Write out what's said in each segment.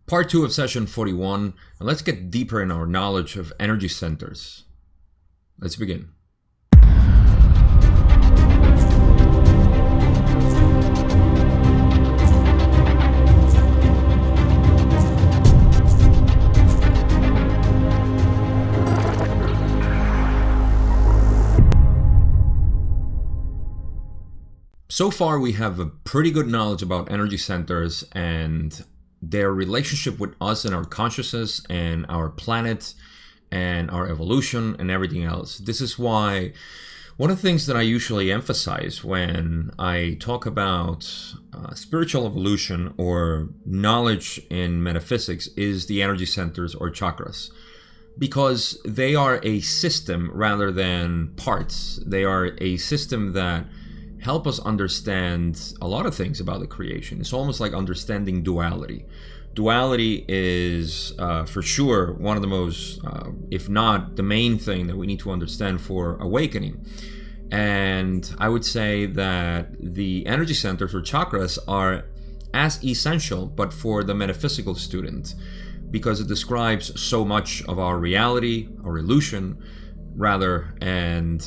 Part 2 of session 41, and let's get deeper in our knowledge of energy centers. Let's begin. So far, we have a pretty good knowledge about energy centers and their relationship with us and our consciousness and our planet and our evolution and everything else. This is why one of the things that I usually emphasize when I talk about spiritual evolution or knowledge in metaphysics is the energy centers or chakras, because they are a system rather than parts. They are a system that help us understand a lot of things about the creation. It's almost like understanding duality. Duality is for sure one of the most, if not the main thing that we need to understand for awakening. And I would say that the energy centers or chakras are as essential, but for the metaphysical student, because it describes so much of our reality, our illusion, rather, and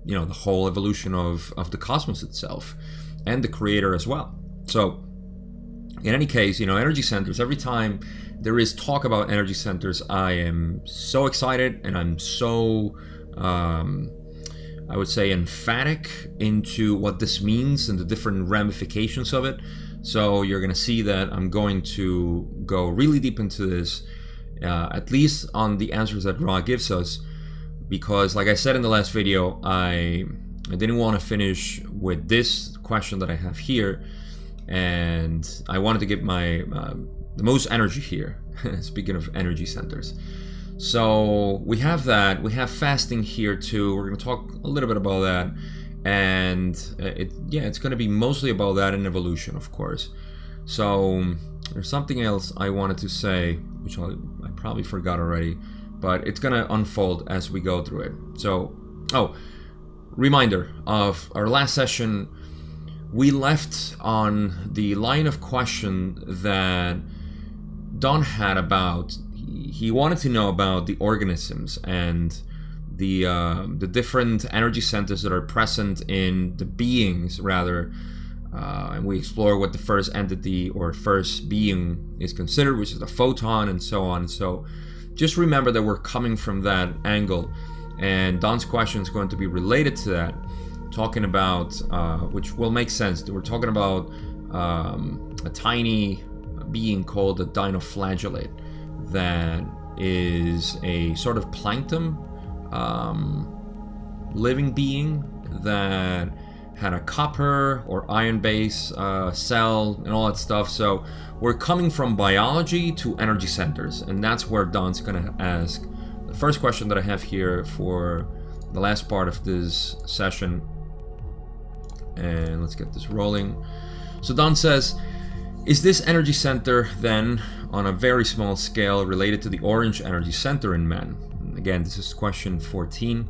the whole evolution of the cosmos itself and the creator as well. So in any case, energy centers, every time there is talk about energy centers, I am so excited and I'm so I would say emphatic into what this means and the different ramifications of it. So you're going to see that I'm going to go really deep into this, at least on the answers that Ra gives us, because like I said in the last video, I didn't want to finish with this question that I have here, and I wanted to give my the most energy here. Speaking of energy centers, so we have that. We have fasting here too. We're going to talk a little bit about that, and it's going to be mostly about that and evolution, of course. So there's something else I wanted to say, which I probably forgot already, but it's gonna unfold as we go through it. So, reminder of our last session, we left on the line of question that Don had about, he wanted to know about the organisms and the different energy centers that are present in the beings, rather, and we explore what the first entity or first being is considered, which is the photon, and so on. So just remember that we're coming from that angle, and Don's question is going to be related to that, talking about, which will make sense, that we're talking about a tiny being called a dinoflagellate that is a sort of plankton living being that had a copper or iron base cell and all that stuff. So we're coming from biology to energy centers, and that's where Don's gonna ask the first question that I have here for the last part of this session. And let's get this rolling. So Don says, is this energy center then on a very small scale related to the orange energy center in men? And again, this is question 14.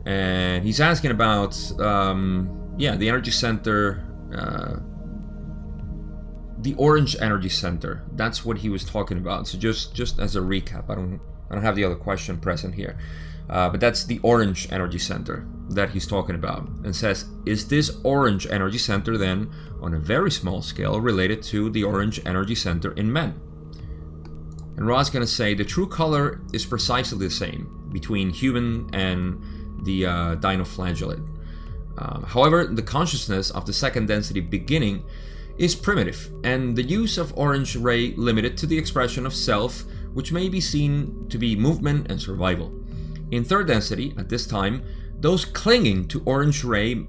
And he's asking about, the energy center, the orange energy center. That's what he was talking about. So just as a recap, I don't have the other question present here, but that's the orange energy center that he's talking about, and says, is this orange energy center then on a very small scale related to the orange energy center in men? And Ra's going to say the true color is precisely the same between human and the dinoflagellate. However, the consciousness of the second density beginning is primitive, and the use of orange ray limited to the expression of self, which may be seen to be movement and survival. In third density, at this time, those clinging to orange ray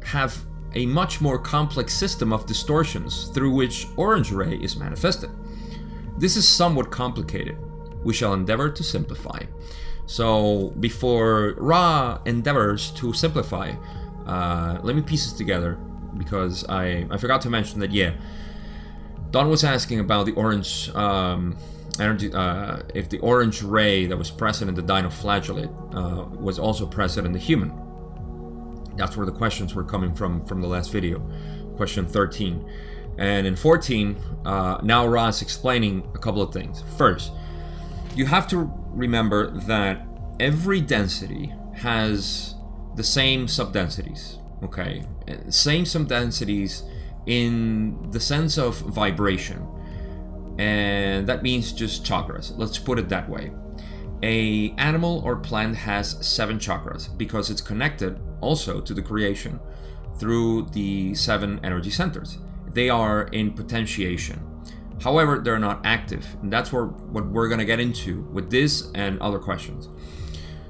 have a much more complex system of distortions through which orange ray is manifested. This is somewhat complicated. We shall endeavor to simplify. So before Ra endeavors to simplify, let me piece this together, because I forgot to mention that, Don was asking about the orange energy, if the orange ray that was present in the dinoflagellate was also present in the human. That's where the questions were coming from the last video, question 13. And in 14, now Ra is explaining a couple of things. First, you have to remember that every density has the same subdensities, okay? Same subdensities in the sense of vibration. And that means just chakras. Let's put it that way. A animal or plant has 7 chakras because it's connected also to the creation through the 7 energy centers. They are in potentiation. However, they're not active. And that's what we're going to get into with this and other questions.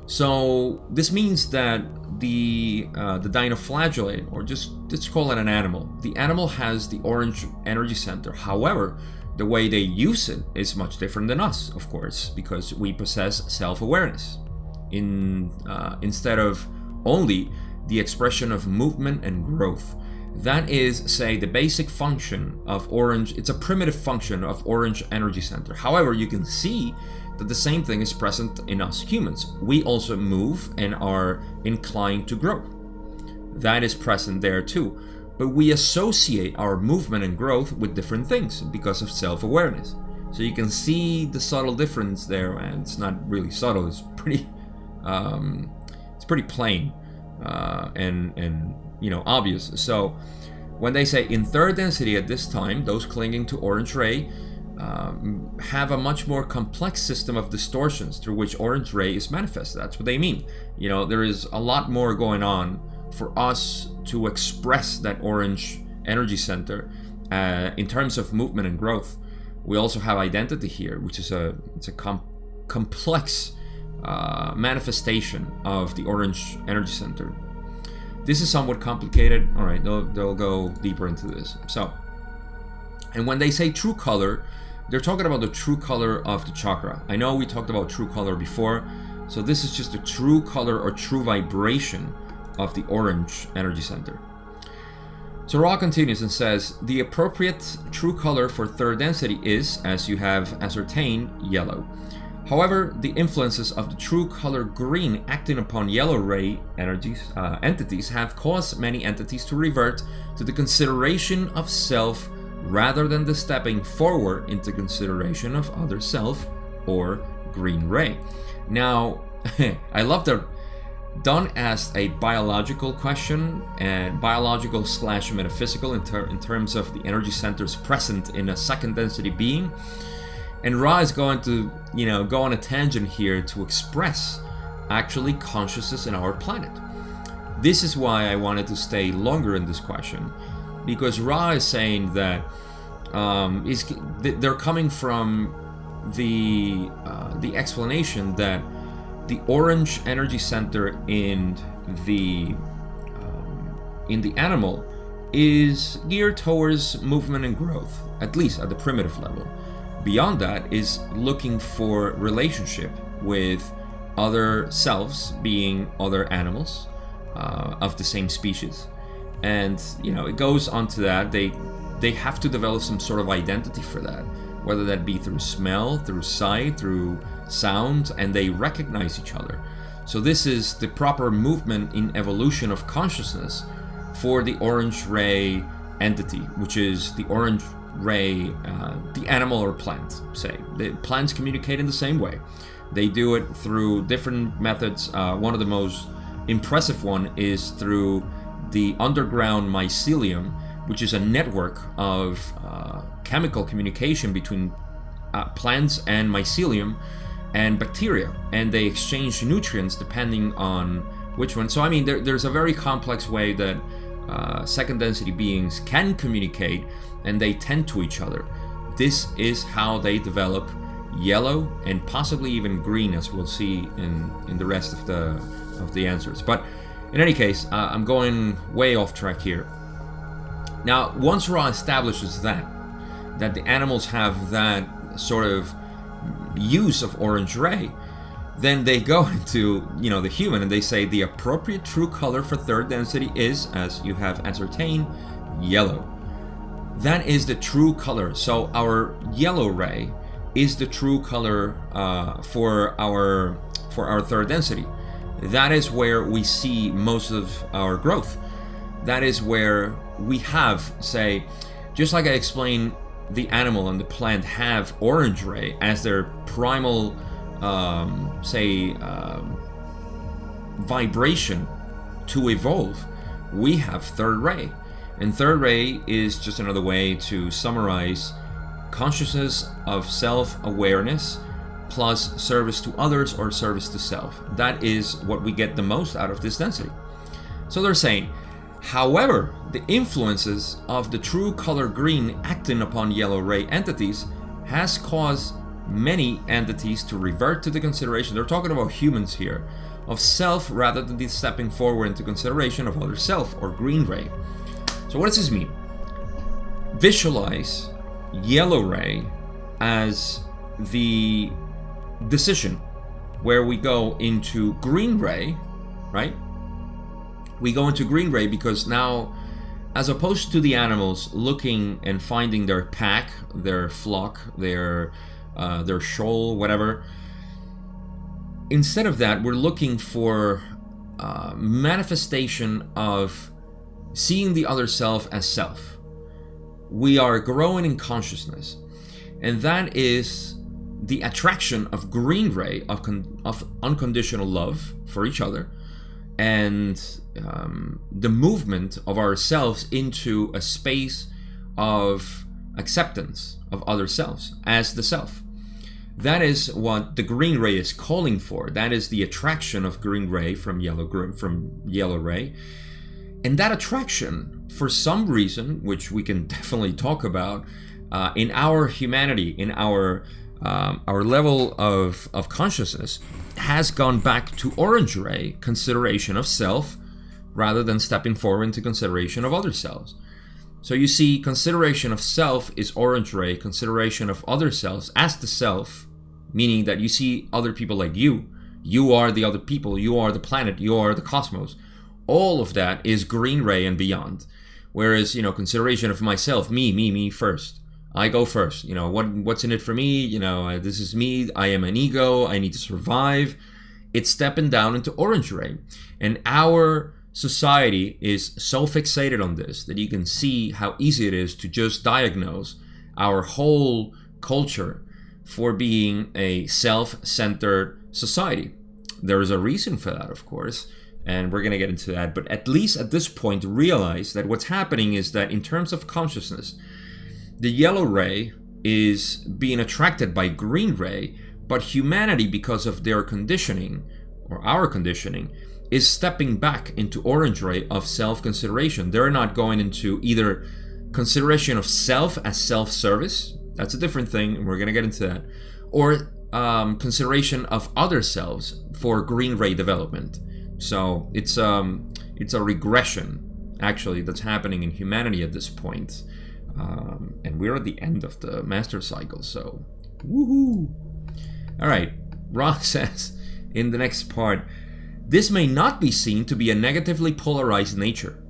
So this means that the dinoflagellate, or just let's call it an animal, the animal has the orange energy center. However, the way they use it is much different than us, of course, because we possess self-awareness instead of only the expression of movement and growth. That is, say, the basic function of orange. It's a primitive function of orange energy center. However, you can see that the same thing is present in us humans. We also move and are inclined to grow. That is present there too. But we associate our movement and growth with different things because of self-awareness. So you can see the subtle difference there, and it's not really subtle. It's pretty plain and obvious. So when they say in third density at this time, those clinging to orange ray have a much more complex system of distortions through which orange ray is manifested. That's what they mean. There is a lot more going on for us to express that orange energy center in terms of movement and growth. We also have identity here, which is a complex manifestation of the orange energy center. This is somewhat complicated. All right, they'll go deeper into this. So, and when they say true color, they're talking about the true color of the chakra. I know we talked about true color before, so this is just the true color or true vibration of the orange energy center. So Ra continues and says, the appropriate true color for third density is, as you have ascertained, yellow. However, the influences of the true color green acting upon yellow ray entities have caused many entities to revert to the consideration of self rather than the stepping forward into consideration of other self or green ray. Now, I love that Don asked a biological question, and biological / metaphysical in terms of the energy centers present in a second density being. And Ra is going to, go on a tangent here to express actually consciousness in our planet. This is why I wanted to stay longer in this question, because Ra is saying that they're coming from the explanation that the orange energy center in the animal is geared towards movement and growth, at least at the primitive level. Beyond that is looking for relationship with other selves, being other animals of the same species. And it goes on to that. They have to develop some sort of identity for that, whether that be through smell, through sight, through sound, and they recognize each other. So this is the proper movement in evolution of consciousness for the orange ray entity, which is the orange ray, the animal or plant, say. The plants communicate in the same way. They do it through different methods. One of the most impressive one is through the underground mycelium, which is a network of chemical communication between plants and mycelium and bacteria, and they exchange nutrients depending on which one. So there's a very complex way that second density beings can communicate, and they tend to each other. This is how they develop yellow and possibly even green, as we'll see in the rest of the answers. But in any case, I'm going way off track here. Now, once Ra establishes that the animals have that sort of use of orange ray, then they go into the human, and they say the appropriate true color for third density is, as you have ascertained, yellow. That is the true color. So our yellow ray is the true color for our third density. That is where we see most of our growth. That is where we have, say, Just like I explained, the animal and the plant have orange ray as their primal, vibration to evolve. We have third ray. And third ray is just another way to summarize consciousness of self-awareness plus service to others or service to self. That is what we get the most out of this density. So they're saying, however, the influences of the true color green acting upon yellow ray entities has caused many entities to revert to the consideration, they're talking about humans here, of self rather than the stepping forward into consideration of other self or green ray. So what does this mean? Visualize yellow ray as the decision where we go into green ray, right? We go into green ray because now, as opposed to the animals looking and finding their pack, their flock, their shoal, whatever, instead of that, we're looking for manifestation of seeing the other self as self. We are growing in consciousness, and that is the attraction of green ray of unconditional love for each other, and the movement of ourselves into a space of acceptance of other selves as the self. That is what the green ray is calling for. That is the attraction of green ray from yellow ray. And that attraction, for some reason, which we can definitely talk about, in our humanity, in our level of consciousness, has gone back to orange ray, consideration of self, rather than stepping forward into consideration of other selves. So you see, consideration of self is orange ray, consideration of other selves as the self, meaning that you see other people like you. You are the other people, you are the planet, you are the cosmos. All of that is green ray and beyond. Whereas, consideration of myself, me first. I go first. What's in it for me? This is me. I am an ego. I need to survive. It's stepping down into orange ray. And our society is so fixated on this that you can see how easy it is to just diagnose our whole culture for being a self-centered society. There is a reason for that, of course, and we're going to get into that. But at least at this point, realize that what's happening is that in terms of consciousness, the yellow ray is being attracted by green ray, but humanity, because of their conditioning, or our conditioning, is stepping back into orange ray of self-consideration. They're not going into either consideration of self as self-service, that's a different thing, and we're going to get into that, or consideration of other selves for green ray development. So it's a regression, actually, that's happening in humanity at this point. And we're at the end of the master cycle, so woohoo! All right, Ra says in the next part, this may not be seen to be a negatively polarized nature,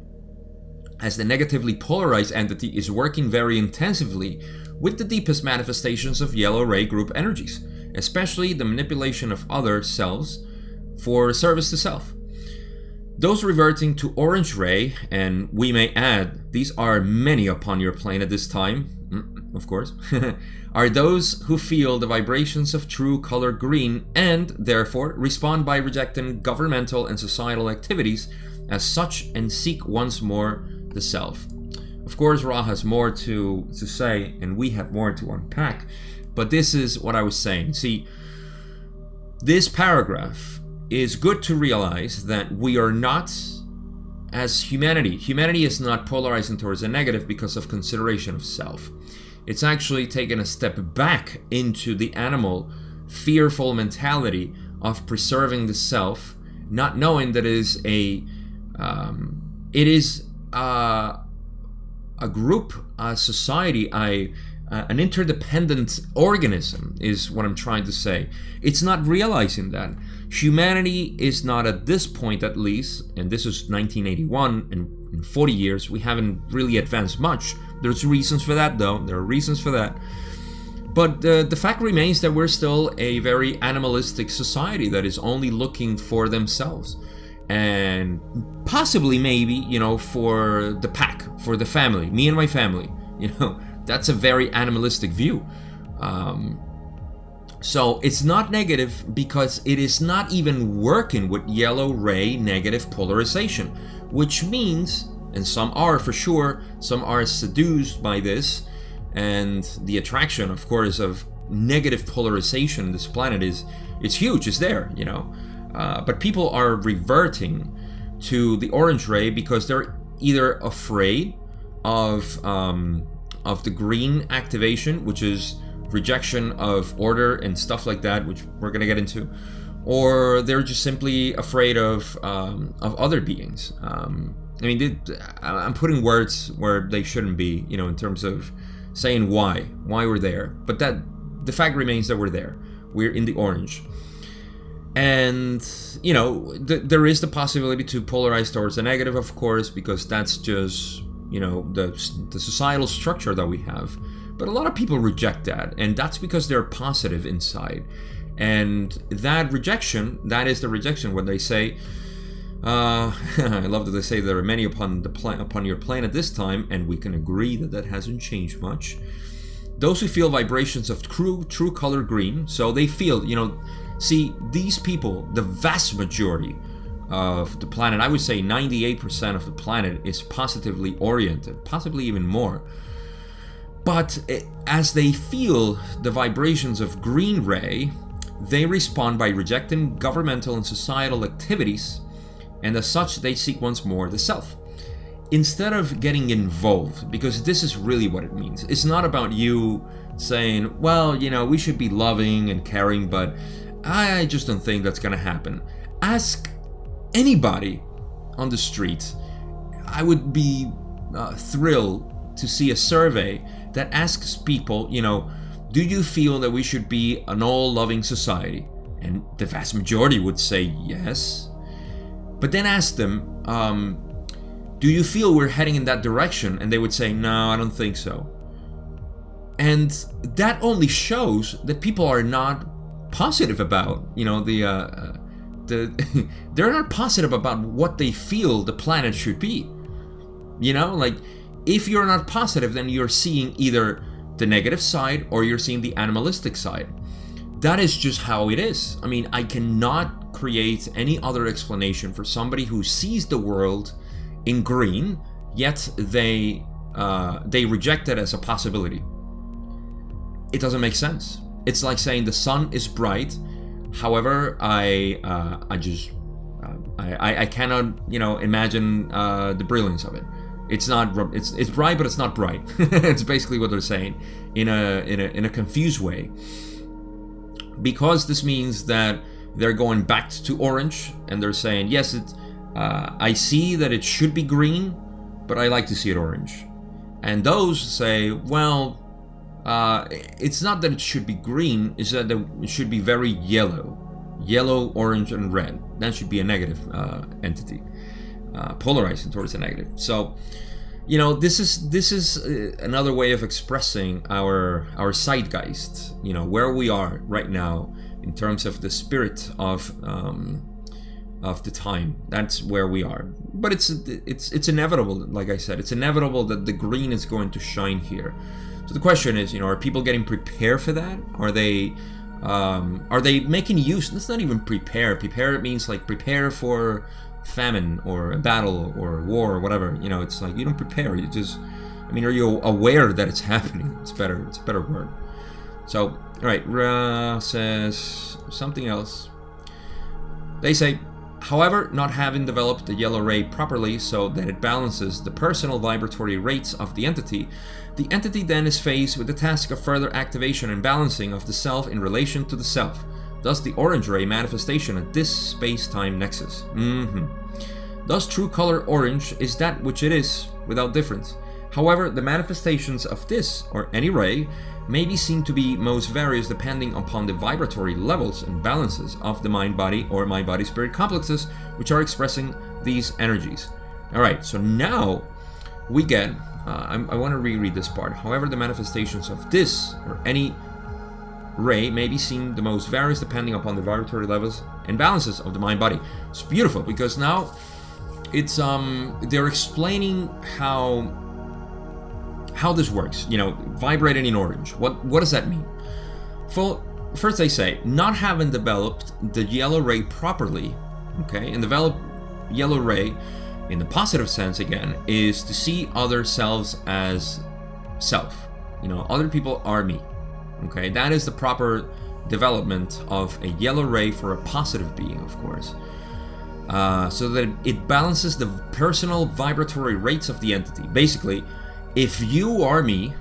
as the negatively polarized entity is working very intensively with the deepest manifestations of yellow ray group energies, especially the manipulation of other selves for service to self. Those reverting to orange ray, and we may add, these are many upon your plane at this time, of course, are those who feel the vibrations of true color green and, therefore, respond by rejecting governmental and societal activities as such and seek once more the self. Of course, Ra has more to say, and we have more to unpack, but this is what I was saying. See, this paragraph is good to realize that we are not, as humanity is not polarizing towards the negative because of consideration of self. It's actually taken a step back into the animal, fearful mentality of preserving the self, not knowing that it is a group, a society, an interdependent organism is what I'm trying to say. It's not realizing that. Humanity is not, at this point at least, and this is 1981, and in 40 years, we haven't really advanced much. There's reasons for that, though. There are reasons for that. But the fact remains that we're still a very animalistic society that is only looking for themselves. And possibly, maybe, for the pack, for the family, me and my family. That's a very animalistic view. So it's not negative because it is not even working with yellow ray negative polarization, which means, and some are for sure, some are seduced by this, and the attraction, of course, of negative polarization in this planet it's huge, it's there, but people are reverting to the orange ray because they're either afraid of the green activation, which is rejection of order and stuff like that, which we're going to get into, or they're just simply afraid of other beings. I'm putting words where they shouldn't be, in terms of saying why we're there, but that the fact remains that we're there. We're in the orange, and there is the possibility to polarize towards the negative, of course, because that's just the societal structure that we have. But a lot of people reject that, and that's because they're positive inside. And that rejection, that is the rejection when they say, I love that they say there are many upon your planet this time, and we can agree that hasn't changed much. Those who feel vibrations of true color green, so they feel, see, these people, the vast majority of the planet, I would say 98% of the planet is positively oriented, possibly even more. But as they feel the vibrations of green ray, they respond by rejecting governmental and societal activities, and as such they seek once more the self. Instead of getting involved, because this is really what it means. It's not about you saying, well, we should be loving and caring, but I just don't think that's going to happen. Ask anybody on the street. I would be thrilled to see a survey that asks people, do you feel that we should be an all-loving society? And the vast majority would say yes. But then ask them, do you feel we're heading in that direction? And they would say, no, I don't think so. And that only shows that people are not positive about, they're not positive about what they feel the planet should be. If you're not positive, then you're seeing either the negative side or you're seeing the animalistic side. That is just how it is. I cannot create any other explanation for somebody who sees the world in green, yet they reject it as a possibility. It doesn't make sense. It's like saying the sun is bright, however, I cannot, imagine the brilliance of it. It's bright, but it's not bright. It's basically what they're saying in a confused way. Because this means that they're going back to orange, and they're saying, yes, I see that it should be green, but I like to see it orange. And those say, well, it's not that it should be green, it's that it should be very yellow, orange, and red. That should be a negative entity. Polarizing towards the negative. So, this is another way of expressing our zeitgeist. Where we are right now in terms of the spirit of the time. That's where we are. But it's inevitable. Like I said, it's inevitable that the green is going to shine here. So the question is, are people getting prepared for that? Are they making use? Let's not even prepare. Prepare means like prepare for famine or a battle or war or whatever. It's like you don't prepare. You just, are you aware that it's happening? It's a better word. So, all right, Ra says something else. They say, however, not having developed the yellow ray properly so that it balances the personal vibratory rates of the entity then is faced with the task of further activation and balancing of the self in relation to the self. Thus the orange ray manifestation at this space-time nexus. Thus true color orange is that which it is, without difference. However, the manifestations of this, or any ray, may be seen to be most various depending upon the vibratory levels and balances of the mind-body or mind-body-spirit complexes which are expressing these energies. Alright, so now we get, I want to reread this part. However, the manifestations of this, or any ray, may be seen the most various depending upon the vibratory levels and balances of the mind-body. It's beautiful because now it's they're explaining how how this works. Vibrating in orange. What does that mean? First they say, not having developed the yellow ray properly, okay, and develop yellow ray in the positive sense again is to see other selves as self. Other people are me. Okay, that is the proper development of a yellow ray for a positive being, of course. So that it balances the personal vibratory rates of the entity. Basically, if you are me,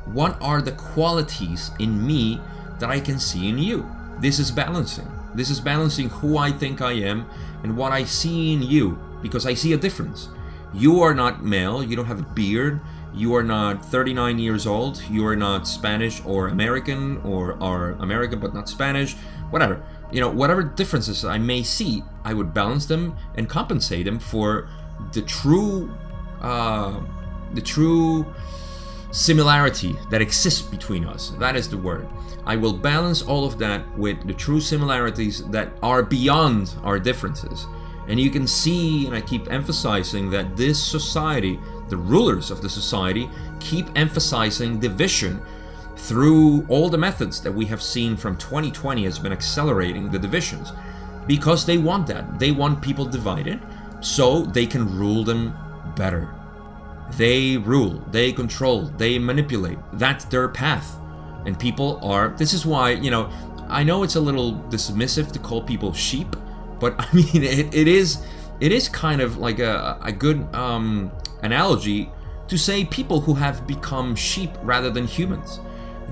what are the qualities in me that I can see in you? This is balancing. This is balancing who I think I am and what I see in you, because I see a difference. You are not male, you don't have a beard, you are not 39 years old, you are not Spanish or American, or are American but not Spanish, whatever. Whatever differences I may see, I would balance them and compensate them for the true similarity that exists between us. That is the word. I will balance all of that with the true similarities that are beyond our differences. And you can see, and I keep emphasizing, that this society, the rulers of the society, keep emphasizing division through all the methods that we have seen from 2020 has been accelerating the divisions, because they want that. They want people divided so they can rule them better. They rule, they control, they manipulate. That's their path. And people are, this is why, I know it's a little dismissive to call people sheep, but I mean, it is kind of like a good analogy to say people who have become sheep rather than humans.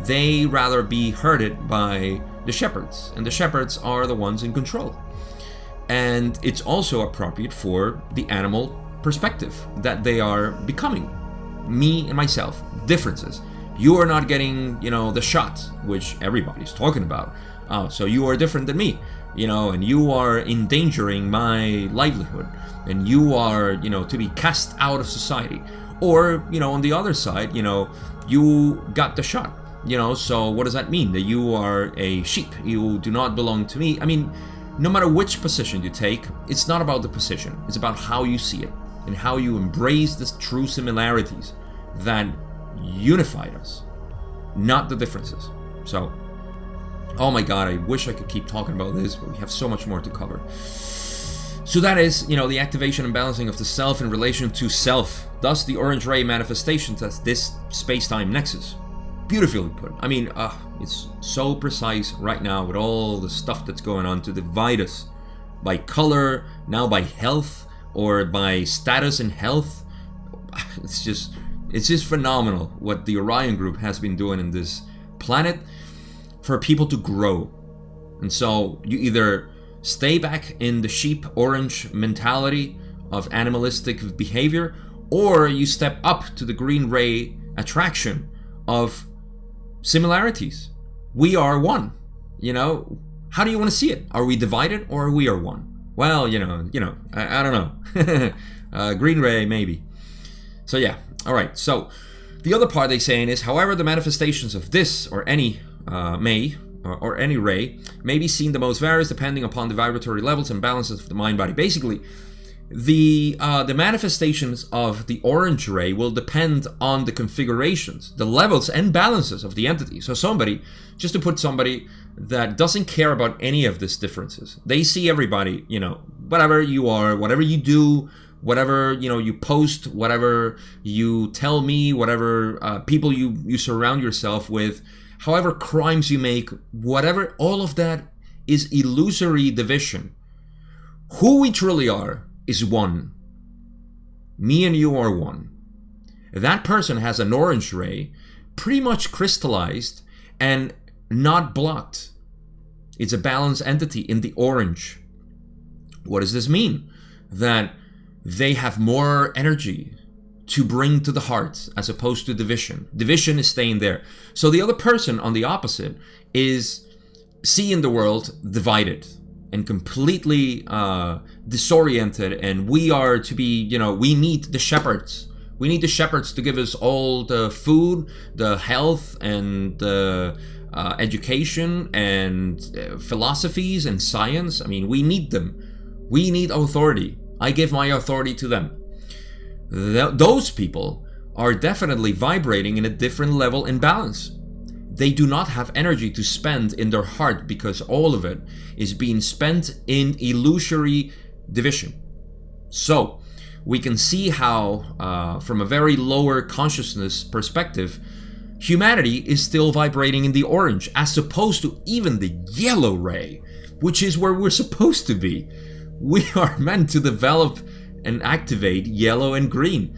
They rather be herded by the shepherds, and the shepherds are the ones in control. And it's also appropriate for the animal perspective that they are becoming. Me and myself, differences. You are not getting, the shot, which everybody's talking about. So you are different than me, and you are endangering my livelihood, and you are, to be cast out of society. Or, on the other side, you got the shot, so what does that mean? That you are a sheep, you do not belong to me. I mean, no matter which position you take, it's not about the position, it's about how you see it, and how you embrace the true similarities that unified us, not the differences. So, oh my god, I wish I could keep talking about this, but we have so much more to cover. So that is, the activation and balancing of the self in relation to self. Thus, the orange ray manifestations as this space-time nexus. Beautifully put. I mean, it's so precise right now with all the stuff that's going on to divide us by color, now by health, or by status and health. It's just phenomenal what the Orion group has been doing in this planet for people to grow. And so you either stay back in the sheep orange mentality of animalistic behavior, or you step up to the green ray attraction of similarities. We are one. How do you want to see it? Are we divided, or we are one? Well, I don't know. Green ray, maybe. So yeah, all right. So the other part they're saying is, however, the manifestations of this or any or any ray may be seen the most various depending upon the vibratory levels and balances of the mind-body. Basically, the manifestations of the orange ray will depend on the configurations, the levels and balances of the entity. So just to put somebody that doesn't care about any of these differences, they see everybody, whatever you are, whatever you do, whatever you post, whatever you tell me, whatever people you surround yourself with, however crimes you make, whatever, all of that is illusory division. Who we truly are is one. Me and you are one. That person has an orange ray pretty much crystallized and not blocked. It's a balanced entity in the orange. What does this mean? That they have more energy to bring to the heart as opposed to division. Division is staying there. So the other person on the opposite is seeing the world divided and completely disoriented, and we are to be, we need the shepherds. We need the shepherds to give us all the food, the health, and the education, and philosophies and science. I mean, we need them. We need authority. I give my authority to them. Those people are definitely vibrating in a different level in balance. They do not have energy to spend in their heart because all of it is being spent in illusory division. So we can see how, from a very lower consciousness perspective, humanity is still vibrating in the orange as opposed to even the yellow ray, which is where we're supposed to be. We are meant to develop and activate yellow and green,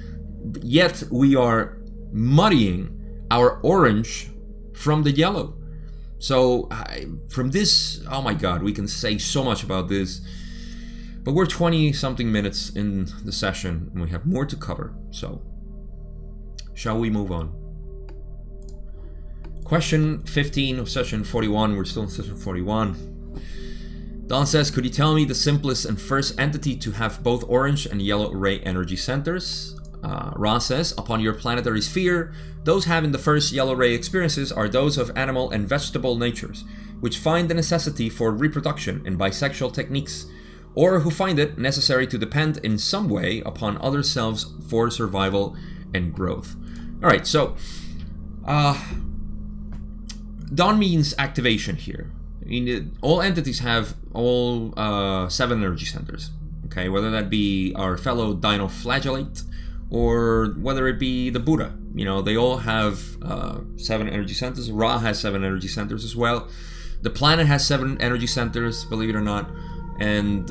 yet we are muddying our orange from the yellow. So from this, oh my God, we can say so much about this, but we're 20 something minutes in the session and we have more to cover. So shall we move on? Question 15 of session 41. We're still in session 41. Don says, could you tell me the simplest and first entity to have both orange and yellow ray energy centers? Ra says, upon your planetary sphere, those having the first yellow ray experiences are those of animal and vegetable natures, which find the necessity for reproduction in bisexual techniques, or who find it necessary to depend in some way upon other selves for survival and growth. Alright, so Don means activation here. I mean, all entities have all 7 energy centers, okay? Whether that be our fellow dinoflagellate or whether it be the Buddha. You know, they all have 7 energy centers. Ra has 7 energy centers as well. The planet has 7 energy centers, believe it or not. And,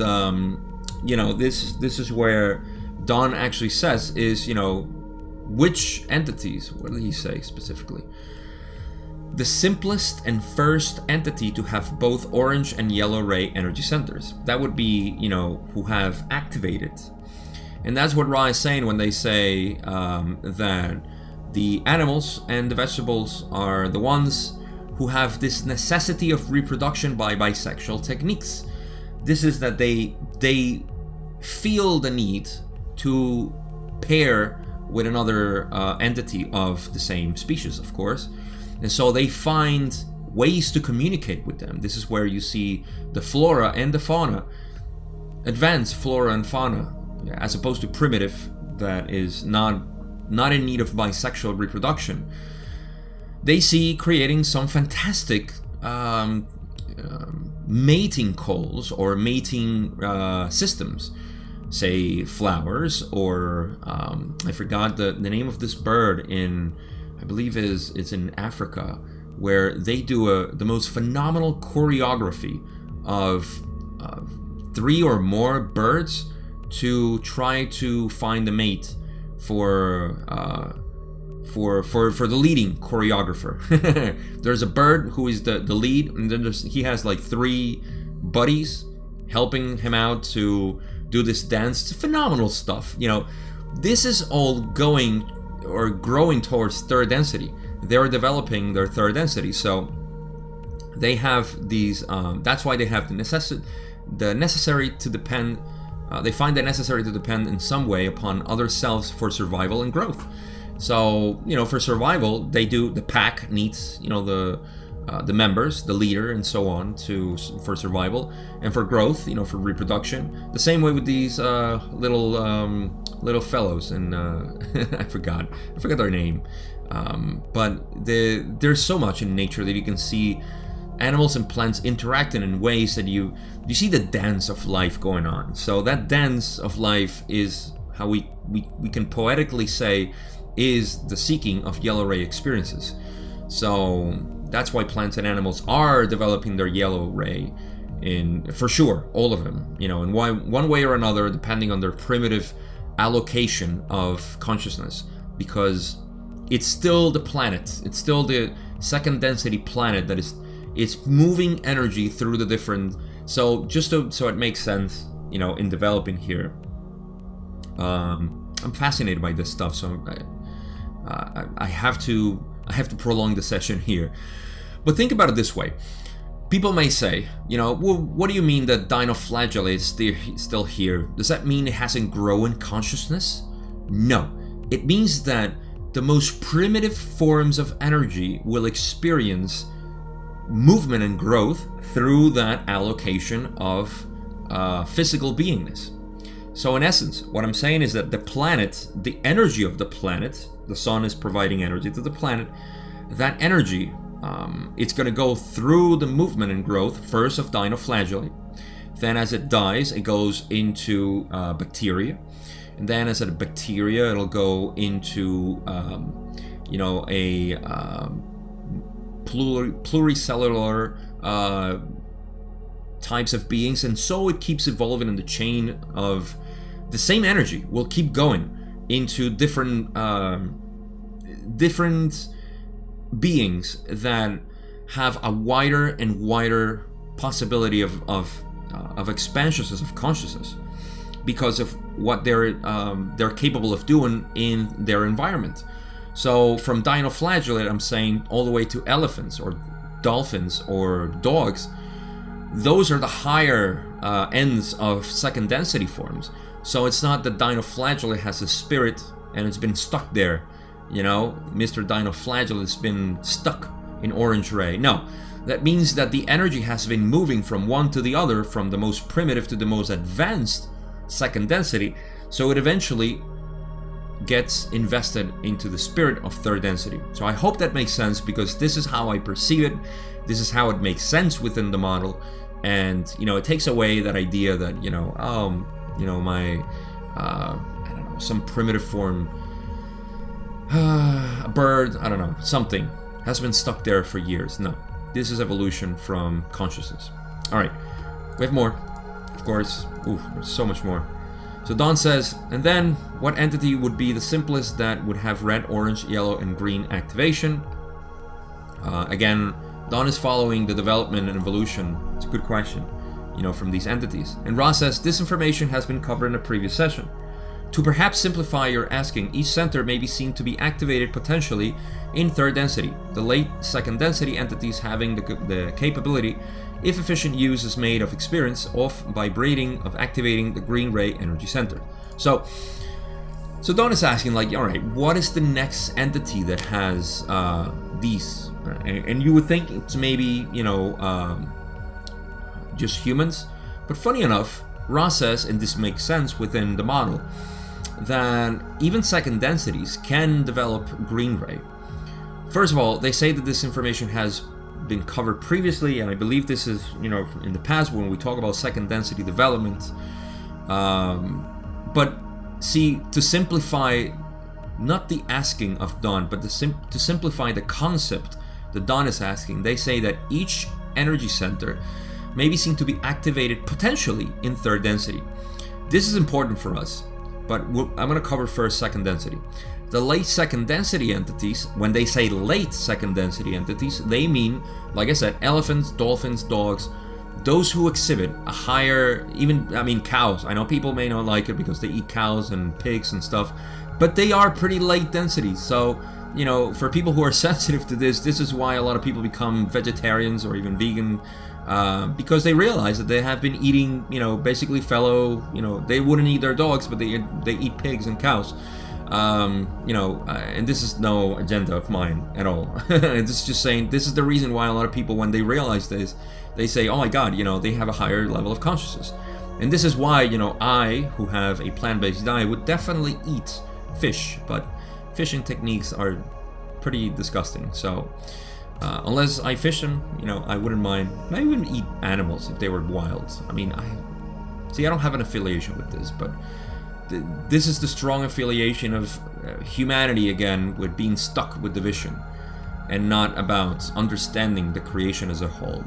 you know, this is where Don actually says is, you know, which entities, what did he say specifically? The simplest and first entity to have both orange and yellow ray energy centers. That would be, you know, who have activated. And that's what Ra is saying when they say that the animals and the vegetables are the ones who have this necessity of reproduction by bisexual techniques. This is that they feel the need to pair with another entity of the same species, of course. And so they find ways to communicate with them. This is where you see the flora and the fauna, advanced flora and fauna, as opposed to primitive that is not in need of bisexual reproduction. They see creating some fantastic mating calls or mating systems. Say flowers, or I forgot the name of this bird in, I believe it's in Africa, where they do the most phenomenal choreography of 3 or more birds to try to find a mate for the leading choreographer. There's a bird who is the lead, and then he has like 3 buddies helping him out to do this dance. It's phenomenal stuff. You know, this is all going or growing towards third density. They're developing their third density, so they have these. That's why they have the necessary to depend. They find it necessary to depend in some way upon other selves for survival and growth. So, you know, for survival, they do. The pack needs, you know, the members, the leader, and so on for survival, and for growth, you know, for reproduction. The same way with these little fellows, and I forgot their name, but there's so much in nature that you can see animals and plants interacting in ways that you see the dance of life going on. So that dance of life is how we can poetically say is the seeking of yellow ray experiences. So that's why plants and animals are developing their yellow ray, for sure, all of them, you know, in one way or another, depending on their primitive allocation of consciousness, because it's still the planet, it's still the second density planet that it's moving energy through the different. So so it makes sense, you know, in developing here. I'm fascinated by this stuff, so I have to prolong the session here. But think about it this way. People may say, you know, well, what do you mean that dinoflagellate is still here? Does that mean it hasn't grown consciousness? No. It means that the most primitive forms of energy will experience movement and growth through that allocation of physical beingness. So in essence, what I'm saying is that the planet, the energy of the planet, the sun is providing energy to the planet. That energy, it's going to go through the movement and growth first of dinoflagellate. Then as it dies, it goes into bacteria. And then as a bacteria, it'll go into, a pluricellular types of beings. And so it keeps evolving in the chain of the same energy will keep going into different beings that have a wider and wider possibility of expansions of consciousness because of what they're capable of doing in their environment. So from dinoflagellate, I'm saying all the way to elephants or dolphins or dogs, those are the higher ends of second density forms. So it's not that dinoflagellate has a spirit and it's been stuck there. Mr. Dinoflagellate has been stuck in orange ray. No, that means that the energy has been moving from one to the other, from the most primitive to the most advanced second density, so it eventually gets invested into the spirit of third density. So I hope that makes sense, because this is how I perceive it. This is how it makes sense within the model, and it takes away that idea that my I don't know, some primitive form, a bird, I don't know, something has been stuck there for years. No, this is evolution from consciousness. All right, we have more, of course. There's so much more. So Don says, and then what entity would be the simplest that would have red, orange, yellow, and green activation? Again, Don is following the development and evolution. It's a good question, from these entities. And Ross says, this information has been covered in a previous session. To perhaps simplify your asking, each center may be seen to be activated potentially in third density, the late second density entities having the capability, if efficient use is made of experience, of activating the green ray energy center. So Don is asking, all right, what is the next entity that has these? And you would think it's maybe, just humans. But funny enough, Ross says, and this makes sense within the model, that even second densities can develop green ray. First of all, they say that this information has been covered previously, and I believe this is, in the past when we talk about second density development. But see, to simplify, not the asking of Don, but to simplify the concept that Don is asking, they say that each energy center may be seen to be activated potentially in third density. This is important for us, but I'm going to cover first second density. The late second density entities, when they say late second density entities, they mean, like I said, elephants, dolphins, dogs, those who exhibit a higher, cows. I know people may not like it because they eat cows and pigs and stuff, but they are pretty late density. So, for people who are sensitive to this is why a lot of people become vegetarians or even vegan, because they realize that they have been eating, basically they wouldn't eat their dogs, but they eat pigs and cows. And this is no agenda of mine at all. This is just saying, this is the reason why a lot of people, when they realize this, they say, oh my God, they have a higher level of consciousness. And this is why, I, who have a plant-based diet, would definitely eat fish, but fishing techniques are pretty disgusting. So, unless I fish them, I wouldn't mind. I wouldn't eat animals if they were wild. I don't have an affiliation with this, but this is the strong affiliation of humanity again with being stuck with division and not about understanding the creation as a whole.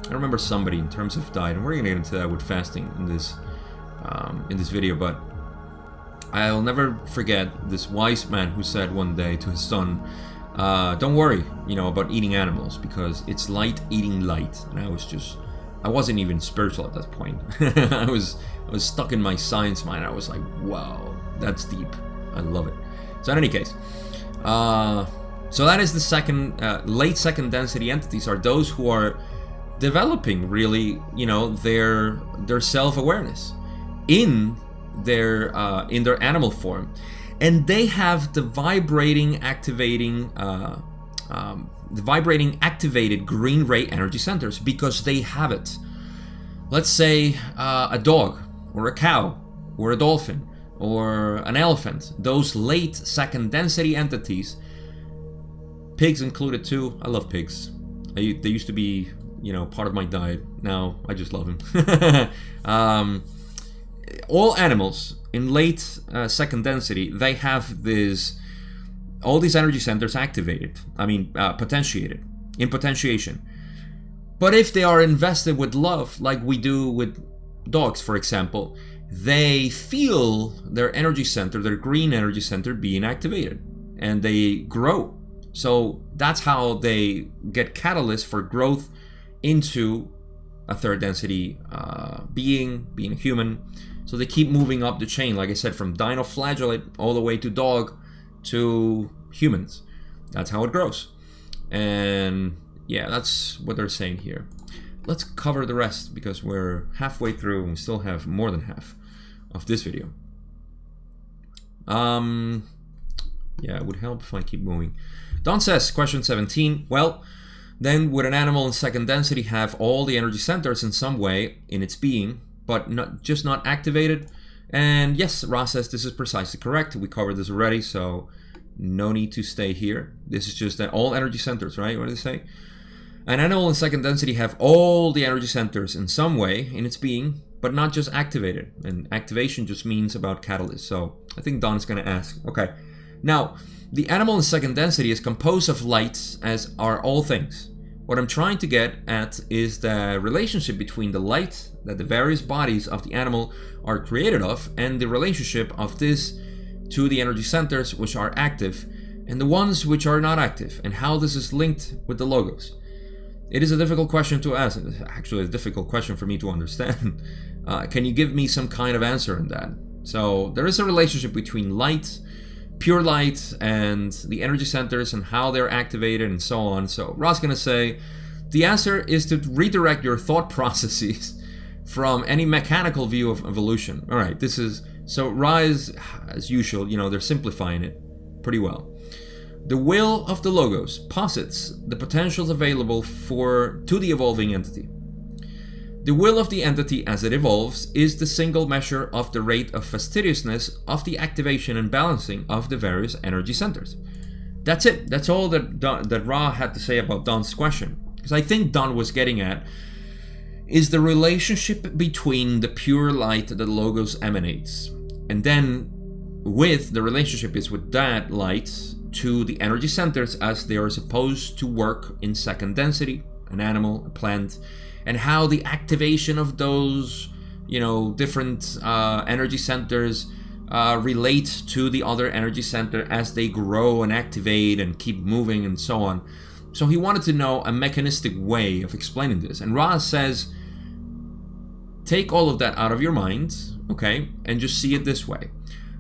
I remember somebody in terms of diet, and we're going to get into that with fasting in this video, but I'll never forget this wise man who said one day to his son, don't worry, about eating animals, because it's light eating light. And I wasn't even spiritual at that point. I was stuck in my science mind. I was like, wow, that's deep. I love it. So in any case, so that is the second, late second density entities are those who are developing really, their self-awareness in their animal form, and they have the vibrating activated green ray energy centers because they have it. Let's say a dog or a cow or a dolphin or an elephant, those late second density entities, pigs included too. I love pigs. They used to be, part of my diet. Now I just love them. All animals in late second density, they have all these energy centers activated. Potentiated, in potentiation. But if they are invested with love, like we do with dogs, for example, they feel their energy center, their green energy center, being activated, and they grow. So that's how they get catalyst for growth into a third density being a human. So they keep moving up the chain, like I said, from dinoflagellate all the way to dog to humans. That's how it grows. And yeah, that's what they're saying here. Let's cover the rest because we're halfway through and we still have more than half of this video. Yeah, it would help if I keep moving. Don says, question 17, well, then would an animal in second density have all the energy centers in some way in its being, but not activated? And yes, Ross says this is precisely correct. We covered this already, so no need to stay here. This is just that all energy centers, right? What do they say? An animal in second density have all the energy centers in some way in its being, but not just activated. And activation just means about catalyst. So I think Don is going to ask, okay, now the animal in second density is composed of lights, as are all things. What I'm trying to get at is the relationship between the light that the various bodies of the animal are created of and the relationship of this to the energy centers which are active and the ones which are not active, and how this is linked with the logos. It is a difficult question to ask. It's actually a difficult question for me to understand. Can you give me some kind of answer in that? So there is a relationship between light, pure light, and the energy centers and how they're activated and so on. So Ra's gonna say, the answer is to redirect your thought processes from any mechanical view of evolution. All right, so Ra is, as usual, they're simplifying it pretty well. The will of the logos posits the potentials available to the evolving entity. The will of the entity as it evolves is the single measure of the rate of fastidiousness of the activation and balancing of the various energy centers. That's it. That's all that Ra had to say about Don's question. Because I think Don was getting at is the relationship between the pure light that the logos emanates. And then with the relationship is with that light to the energy centers as they are supposed to work in second density, an animal, a plant, and how the activation of those, different energy centers relate to the other energy center as they grow and activate and keep moving and so on. So he wanted to know a mechanistic way of explaining this. And Ra says, take all of that out of your mind, okay, and just see it this way.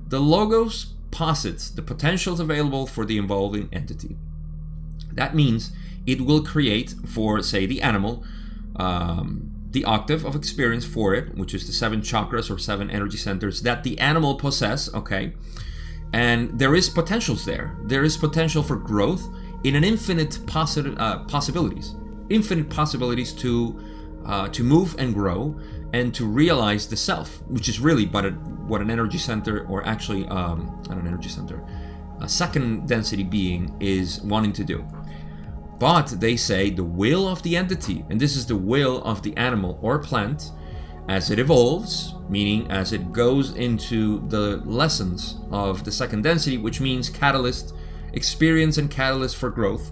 The logos posits the potentials available for the evolving entity. That means it will create for, say, the animal, the octave of experience for it, which is the 7 chakras or 7 energy centers that the animal possess, okay? And there is potentials there. There is potential for growth in an infinite possibilities. Infinite possibilities to move and grow and to realize the self, which is really what an energy center, or actually not an energy center, a second density being is wanting to do. But they say the will of the entity, and this is the will of the animal or plant, as it evolves, meaning as it goes into the lessons of the second density, which means catalyst, experience and catalyst for growth,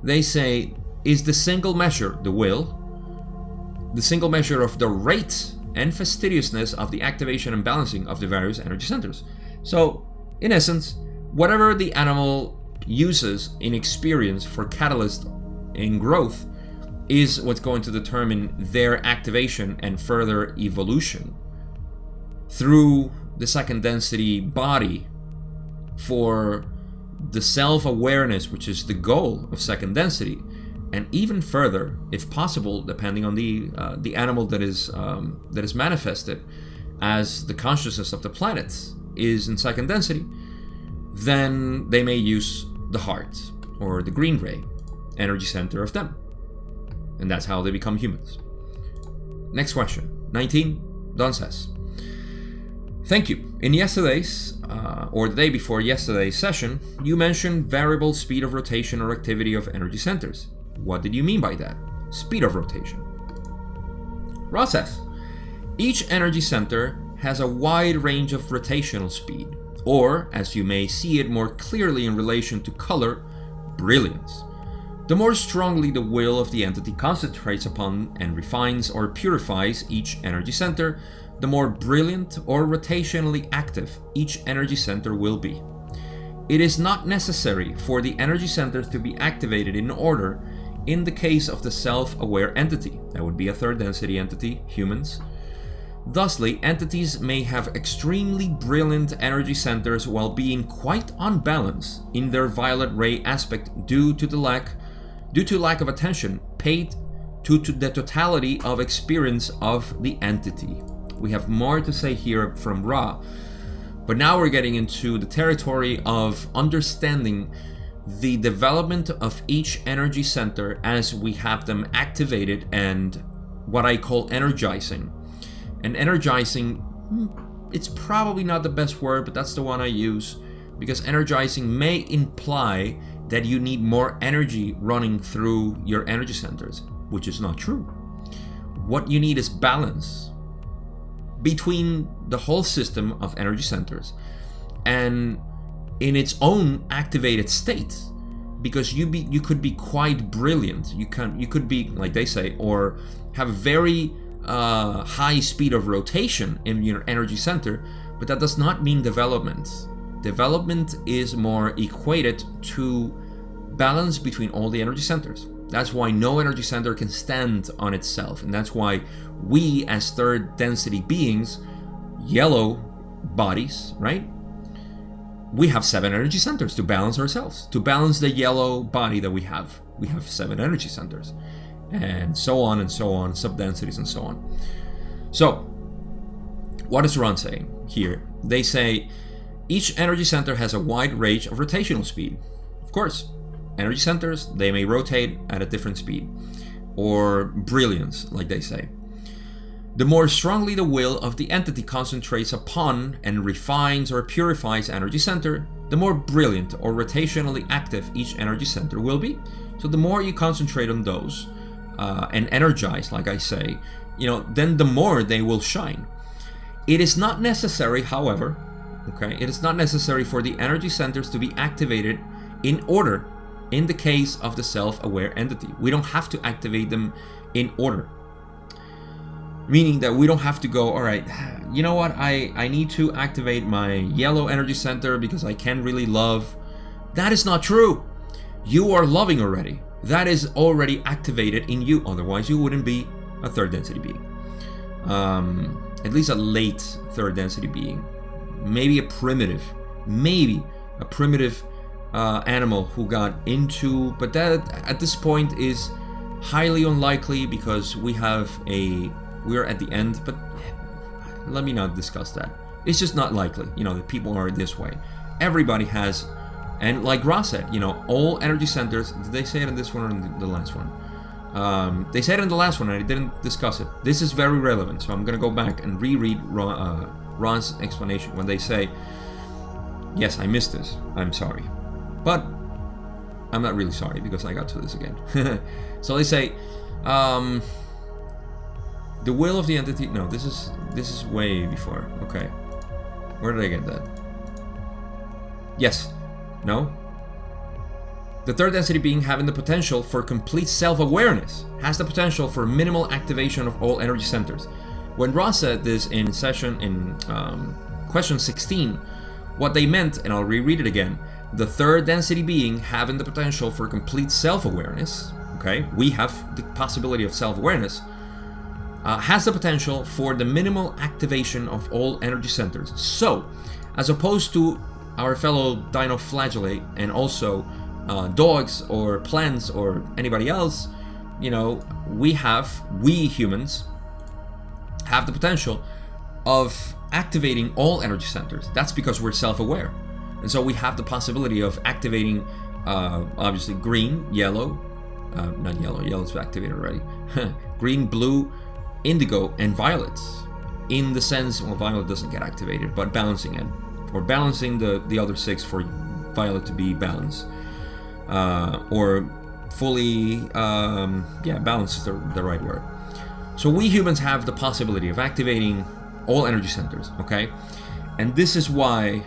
they say is the single measure, the will, the single measure of the rate and fastidiousness of the activation and balancing of the various energy centers. So, in essence, whatever the animal uses in experience for catalyst in growth is what's going to determine their activation and further evolution through the second density body for the self-awareness, which is the goal of second density. And even further, if possible, depending on the animal that is manifested as the consciousness of the planet is in second density, then they may use the heart or the green ray energy center of them, and that's how they become humans. Next question, 19. Don says, Thank you. In yesterday's, or the day before yesterday's session, you mentioned variable speed of rotation or activity of energy centers. What did you mean by that? Speed of rotation. Ross says, each energy center has a wide range of rotational speed, or, as you may see it more clearly in relation to color, brilliance. The more strongly the will of the entity concentrates upon and refines or purifies each energy center, the more brilliant or rotationally active each energy center will be. It is not necessary for the energy centers to be activated in order in the case of the self-aware entity. That would be a third density entity, humans. Thusly, entities may have extremely brilliant energy centers while being quite unbalanced in their violet ray aspect due to lack of attention paid to the totality of experience of the entity. We have more to say here from Ra, but now we're getting into the territory of understanding the development of each energy center as we have them activated and what I call energizing. And energizing, it's probably not the best word, but that's the one I use, because energizing may imply that you need more energy running through your energy centers, which is not true. What you need is balance between the whole system of energy centers and in its own activated state, because you could be quite brilliant. You could be, like they say, or have a very high speed of rotation in your energy center, but that does not mean development. Development is more equated to balance between all the energy centers. That's why no energy center can stand on itself, and that's why we as third density beings, yellow bodies, right? We have 7 energy centers to balance ourselves. To balance the yellow body that we have 7 energy centers, and so on, subdensities and so on. So, what is Ron saying here? They say each energy center has a wide range of rotational speed. Of course, energy centers, they may rotate at a different speed, or brilliance, like they say. The more strongly the will of the entity concentrates upon and refines or purifies energy center, the more brilliant or rotationally active each energy center will be. So the more you concentrate on those and energize, like I say, then the more they will shine. It is not necessary, however, it is not necessary for the energy centers to be activated in order in the case of the self-aware entity. We don't have to activate them in order. Meaning that we don't have to go, all right, you know what, I need to activate my yellow energy center because I can really love. That is not true. You are loving already. That is already activated in you. Otherwise, you wouldn't be a third density being. At least a late third density being. Maybe a primitive animal who got into, but that at this point is highly unlikely because we're at the end, but let me not discuss that. It's just not likely, that people are this way. Everybody has, and like Ross said, all energy centers, did they say it in this one or in the last one? They said it in the last one and I didn't discuss it. This is very relevant, so I'm going to go back and reread Ron's explanation when they say, yes, I missed this, I'm sorry. But I'm not really sorry because I got to this again. So they say, the will of the entity. No, this is way before. Okay, where did I get that? Yes, no. The third density being having the potential for complete self-awareness has the potential for minimal activation of all energy centers. When Ross said this in question 16, what they meant, and I'll reread it again. The third density being having the potential for complete self-awareness, we have the possibility of self-awareness, has the potential for the minimal activation of all energy centers. So, as opposed to our fellow dinoflagellate and also dogs or plants or anybody else, we humans have the potential of activating all energy centers. That's because we're self-aware. And so we have the possibility of activating, obviously, green, yellow, not yellow, yellow's activated already, green, blue, indigo, and violets. in the sense, well, violet doesn't get activated, but balancing it, or balancing the other 6 for violet to be balanced, or fully, balance is the right word. So we humans have the possibility of activating all energy centers, okay? And this is why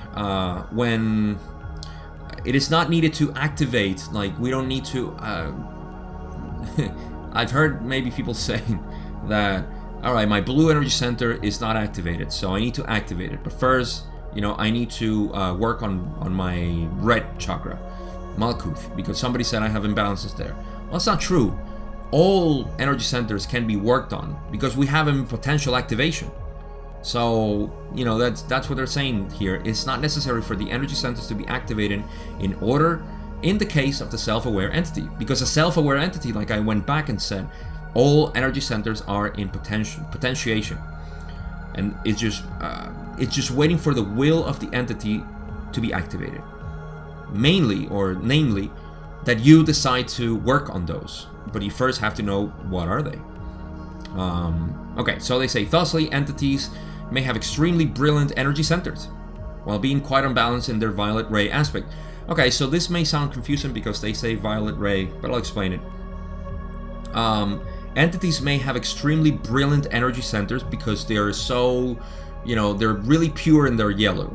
when it is not needed to activate, like we don't need to, I've heard maybe people saying that, all right, my blue energy center is not activated, so I need to activate it. But first, I need to work on my red chakra, Malkuth, because somebody said I have imbalances there. Well, that's not true. All energy centers can be worked on because we have them in potential activation. So, that's what they're saying here. It's not necessary for the energy centers to be activated in order, in the case of the self-aware entity. Because a self-aware entity, like I went back and said, all energy centers are in potentiation. And it's just waiting for the will of the entity to be activated. Namely, that you decide to work on those. But you first have to know what are they. Okay, so they say, thusly, entities may have extremely brilliant energy centers, while being quite unbalanced in their violet ray aspect. Okay, so this may sound confusing because they say violet ray, but I'll explain it. Entities may have extremely brilliant energy centers because they're so, they're really pure and they're yellow.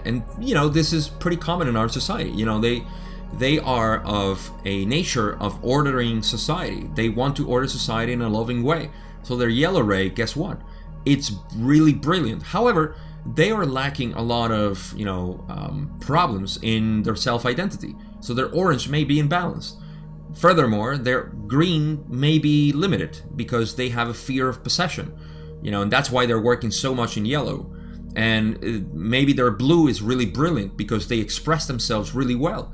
And, this is pretty common in our society. They are of a nature of ordering society. They want to order society in a loving way. So their yellow ray, guess what? It's really brilliant. However, they are lacking a lot of, problems in their self-identity. So their orange may be imbalanced. Furthermore, their green may be limited because they have a fear of possession, and that's why they're working so much in yellow. And maybe their blue is really brilliant because they express themselves really well.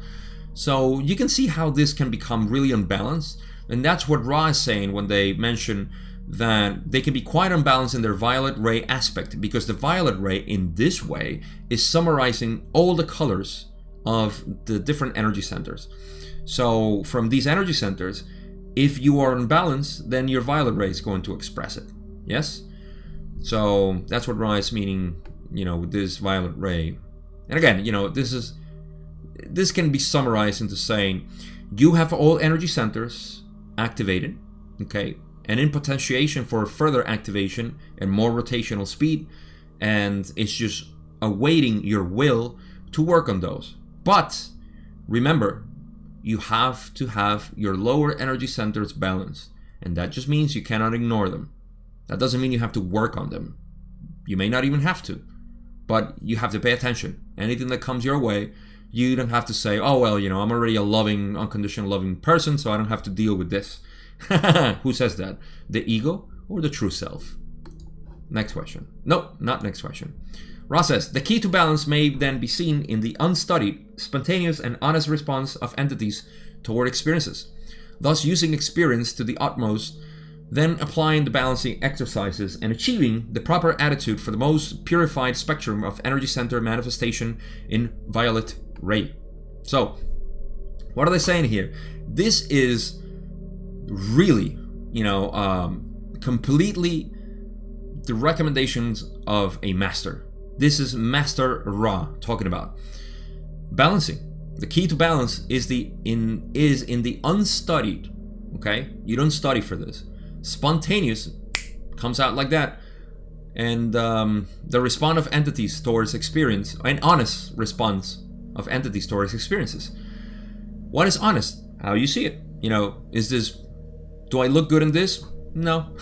So you can see how this can become really unbalanced. And that's what Ra is saying when they mention that they can be quite unbalanced in their violet ray aspect, because the violet ray in this way is summarizing all the colors of the different energy centers. So from these energy centers, if you are unbalanced, then your violet ray is going to express it. Yes? So that's what Ra is meaning, with this violet ray. And again, this can be summarized into saying you have all energy centers activated, okay, and in potentiation for further activation and more rotational speed, and it's just awaiting your will to work on those. But remember, you have to have your lower energy centers balanced, and that just means you cannot ignore them. That doesn't mean you have to work on them. You may not even have to, but you have to pay attention. Anything that comes your way, you don't have to say, oh, well, I'm already a loving, unconditional loving person, so I don't have to deal with this. Who says that? The ego or the true self? Next question. No, not next question. Ross says, the key to balance may then be seen in the unstudied, spontaneous, and honest response of entities toward experiences. Thus, using experience to the utmost, then applying the balancing exercises and achieving the proper attitude for the most purified spectrum of energy center manifestation in violet ray. So, what are they saying here? This is really, completely the recommendations of a master. This is Master Ra talking about balancing. The key to balance is in the unstudied. Okay, you don't study for this. Spontaneous comes out like that, and the response of entities towards experience, an honest response of entities towards experiences. What is honest? How you see it. Is this? Do I look good in this? No,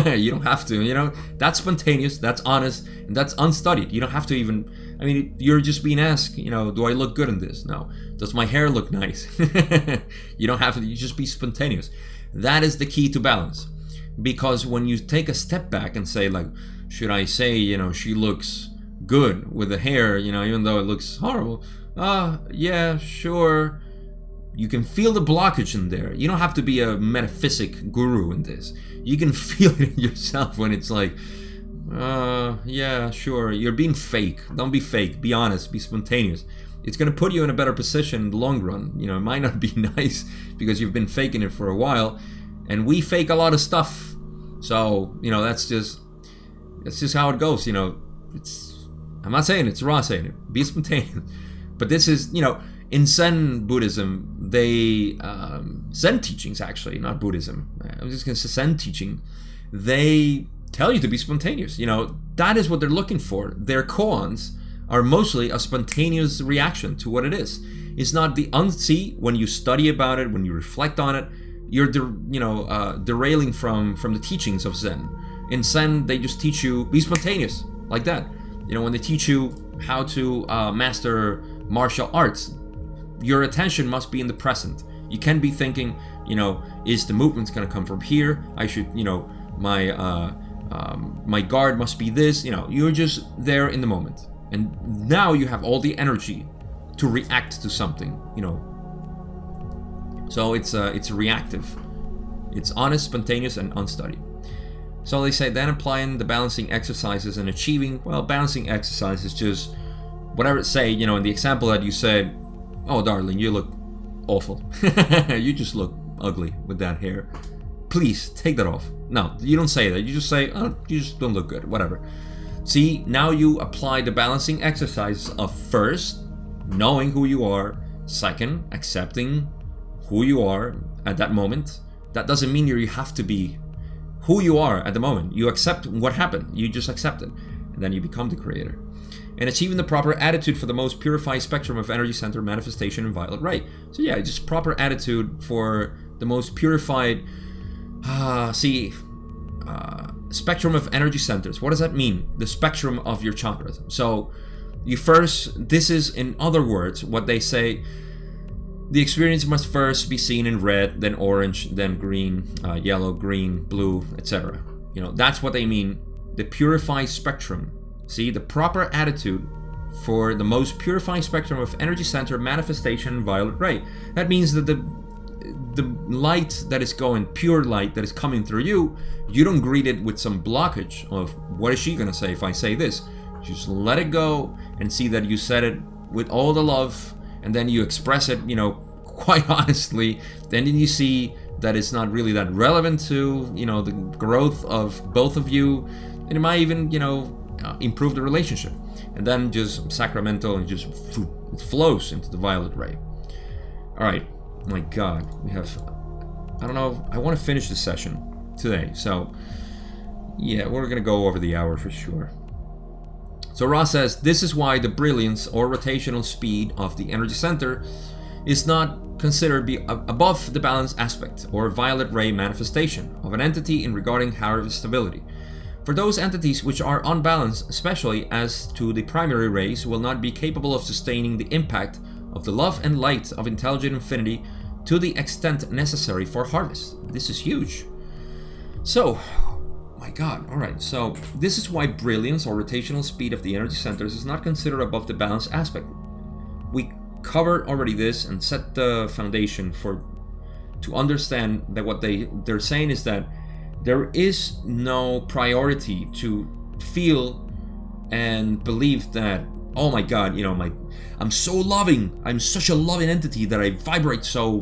you don't have to. That's spontaneous, that's honest, and that's unstudied. You don't have to even. You're just being asked. Do I look good in this? No. Does my hair look nice? You don't have to. You just be spontaneous. That is the key to balance. Because when you take a step back and say, like, should I say, she looks good with the hair, even though it looks horrible? Yeah, sure. You can feel the blockage in there. You don't have to be a metaphysic guru in this. You can feel it yourself when it's like, yeah, sure. You're being fake. Don't be fake. Be honest. Be spontaneous. It's going to put you in a better position in the long run. It might not be nice because you've been faking it for a while. And we fake a lot of stuff. So, that's just, That's just how it goes. I'm not saying it's Ra saying it. Be spontaneous. But this is, in Zen Buddhism, Zen teachings actually, not Buddhism. I'm just going to say Zen teaching. They tell you to be spontaneous. That is what they're looking for. Their koans are mostly a spontaneous reaction to what it is. It's not the see, when you study about it, when you reflect on it, you're derailing from the teachings of Zen. In Zen, they just teach you be spontaneous, like that. When they teach you how to master martial arts, your attention must be in the present. You can't be thinking, is the movement going to come from here? I should, my guard must be this. You're just there in the moment, and now you have all the energy to react to something. So it's reactive. It's honest, spontaneous, and unstudied. So they say then applying the balancing exercises and achieving, balancing exercise is just whatever it say, in the example that you said, oh darling, you look awful. You just look ugly with that hair. Please take that off. No, you don't say that. You just say, oh, you just don't look good, whatever. See, now you apply the balancing exercise of first, knowing who you are, second, accepting who you are at that moment. That doesn't mean you have to be who you are at the moment. You accept what happened. You just accept it. And then you become the creator. And achieving the proper attitude for the most purified spectrum of energy center manifestation in violet ray. So yeah, just proper attitude for the most purified spectrum of energy centers. What does that mean? The spectrum of your chakras. So this is, in other words, what they say. The experience must first be seen in red, then orange, then green, yellow, green, blue, etc. That's what they mean. The purified spectrum. See, the proper attitude for the most purified spectrum of energy center manifestation in violet ray. That means that the light that is going, pure light that is coming through you don't greet it with some blockage of what is she going to say if I say this. Just let it go and see that you said it with all the love, and then you express it, quite honestly. Then you see that it's not really that relevant to, the growth of both of you. And it might even, improve the relationship. And then just sacramental and just it flows into the violet ray. All right. My God. We have, I don't know. I want to finish this session today. So, yeah, we're going to go over the hour for sure. So Ra says, this is why the brilliance or rotational speed of the energy center is not considered be above the balance aspect or violet ray manifestation of an entity in regarding Harvest stability. For those entities which are unbalanced, especially as to the primary rays, will not be capable of sustaining the impact of the love and light of intelligent infinity to the extent necessary for harvest. This is huge. So, my God, alright, so this is why brilliance or rotational speed of the energy centers is not considered above the balance aspect. We covered already this and set the foundation to understand that what they're saying is that there is no priority to feel and believe that, oh my God, I'm so loving, I'm such a loving entity that I vibrate so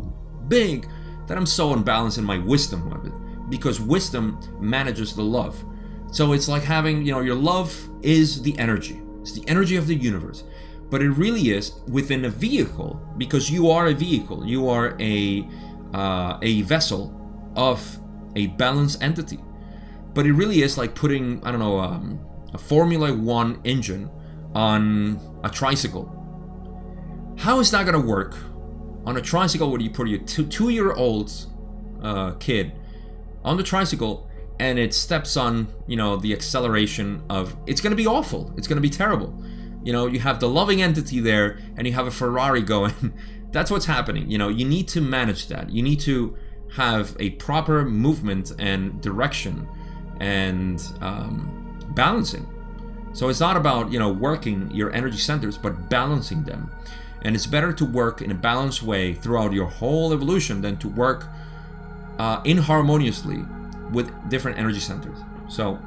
big that I'm so unbalanced in my wisdom of it. Because wisdom manages the love. So it's like having, your love is the energy. It's the energy of the universe. But it really is within a vehicle, because you are a vehicle. You are a vessel of a balanced entity. But it really is like putting, a Formula 1 engine on a tricycle. How is that going to work on a tricycle where you put your two-year-old kid on the tricycle and it steps on, the acceleration of, it's going to be awful. It's going to be terrible. You have the loving entity there and you have a Ferrari going. That's what's happening. You need to manage that. You need to have a proper movement and direction and balancing. So it's not about, working your energy centers, but balancing them. And it's better to work in a balanced way throughout your whole evolution than to work inharmoniously with different energy centers. So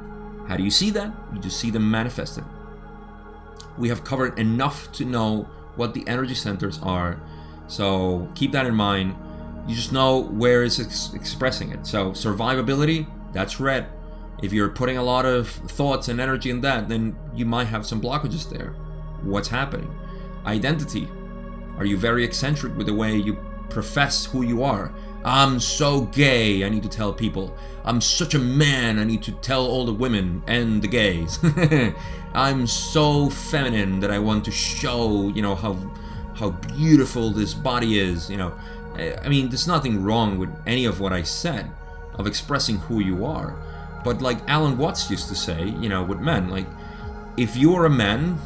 how do you see that? You just see them manifested. We have covered enough to know what the energy centers are. So keep that in mind. You just know where it's expressing it. So survivability, that's red. If you're putting a lot of thoughts and energy in that, then you might have some blockages there. What's happening? Identity. Are you very eccentric with the way you profess who you are? I'm so gay, I need to tell people. I'm such a man, I need to tell all the women and the gays. I'm so feminine that I want to show, how beautiful this body is, I mean, there's nothing wrong with any of what I said, of expressing who you are. But like Alan Watts used to say, with men, like, if you're a man,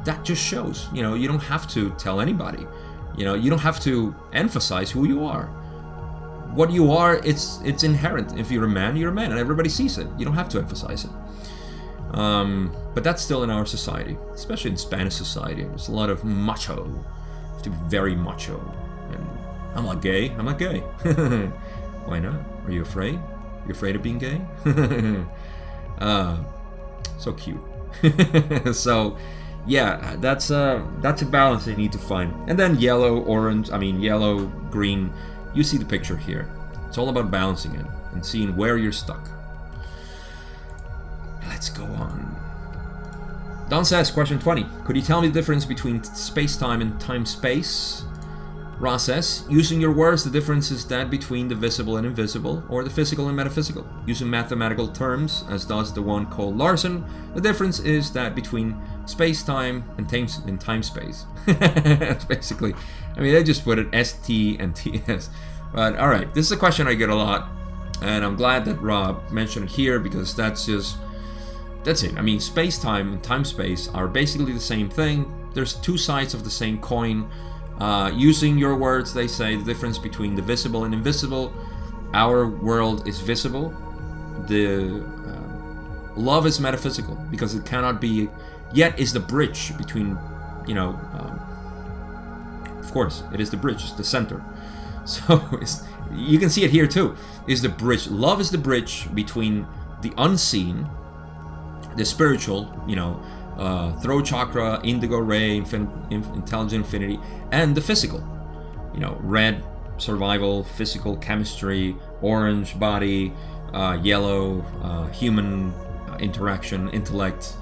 that just shows, you don't have to tell anybody, you don't have to emphasize who you are. What you are, it's inherent. If you're a man, you're a man, and everybody sees it. You don't have to emphasize it. But that's still in our society, especially in Spanish society. There's a lot of macho. You have to be very macho. And I'm not gay. I'm not gay. Why not? Are you afraid? You afraid of being gay? So cute. So, yeah, that's a balance they need to find. And then yellow, green. You see the picture here. It's all about balancing it and seeing where you're stuck. Let's go on. Don says, question 20. Could you tell me the difference between space-time and time-space? Ra says, using your words, the difference is that between the visible and invisible, or the physical and metaphysical. Using mathematical terms, as does the one called Larson, the difference is that between space-time and time-space. Basically, I mean, they just put it ST and TS. But alright, this is a question I get a lot, and I'm glad that Rob mentioned it here, because that's it. I mean, space-time and time-space are basically the same thing. There's two sides of the same coin. Using your words, they say the difference between the visible and invisible. Our world is visible. The love is metaphysical, because it cannot be, yet is the bridge between, of course, it is the bridge, it's the center. So you can see it here too. Is the bridge. Love is the bridge between the unseen, the spiritual, throat chakra, indigo ray, intelligent infinity, and the physical. Red, survival, physical chemistry, orange, body, yellow, human interaction, intellect,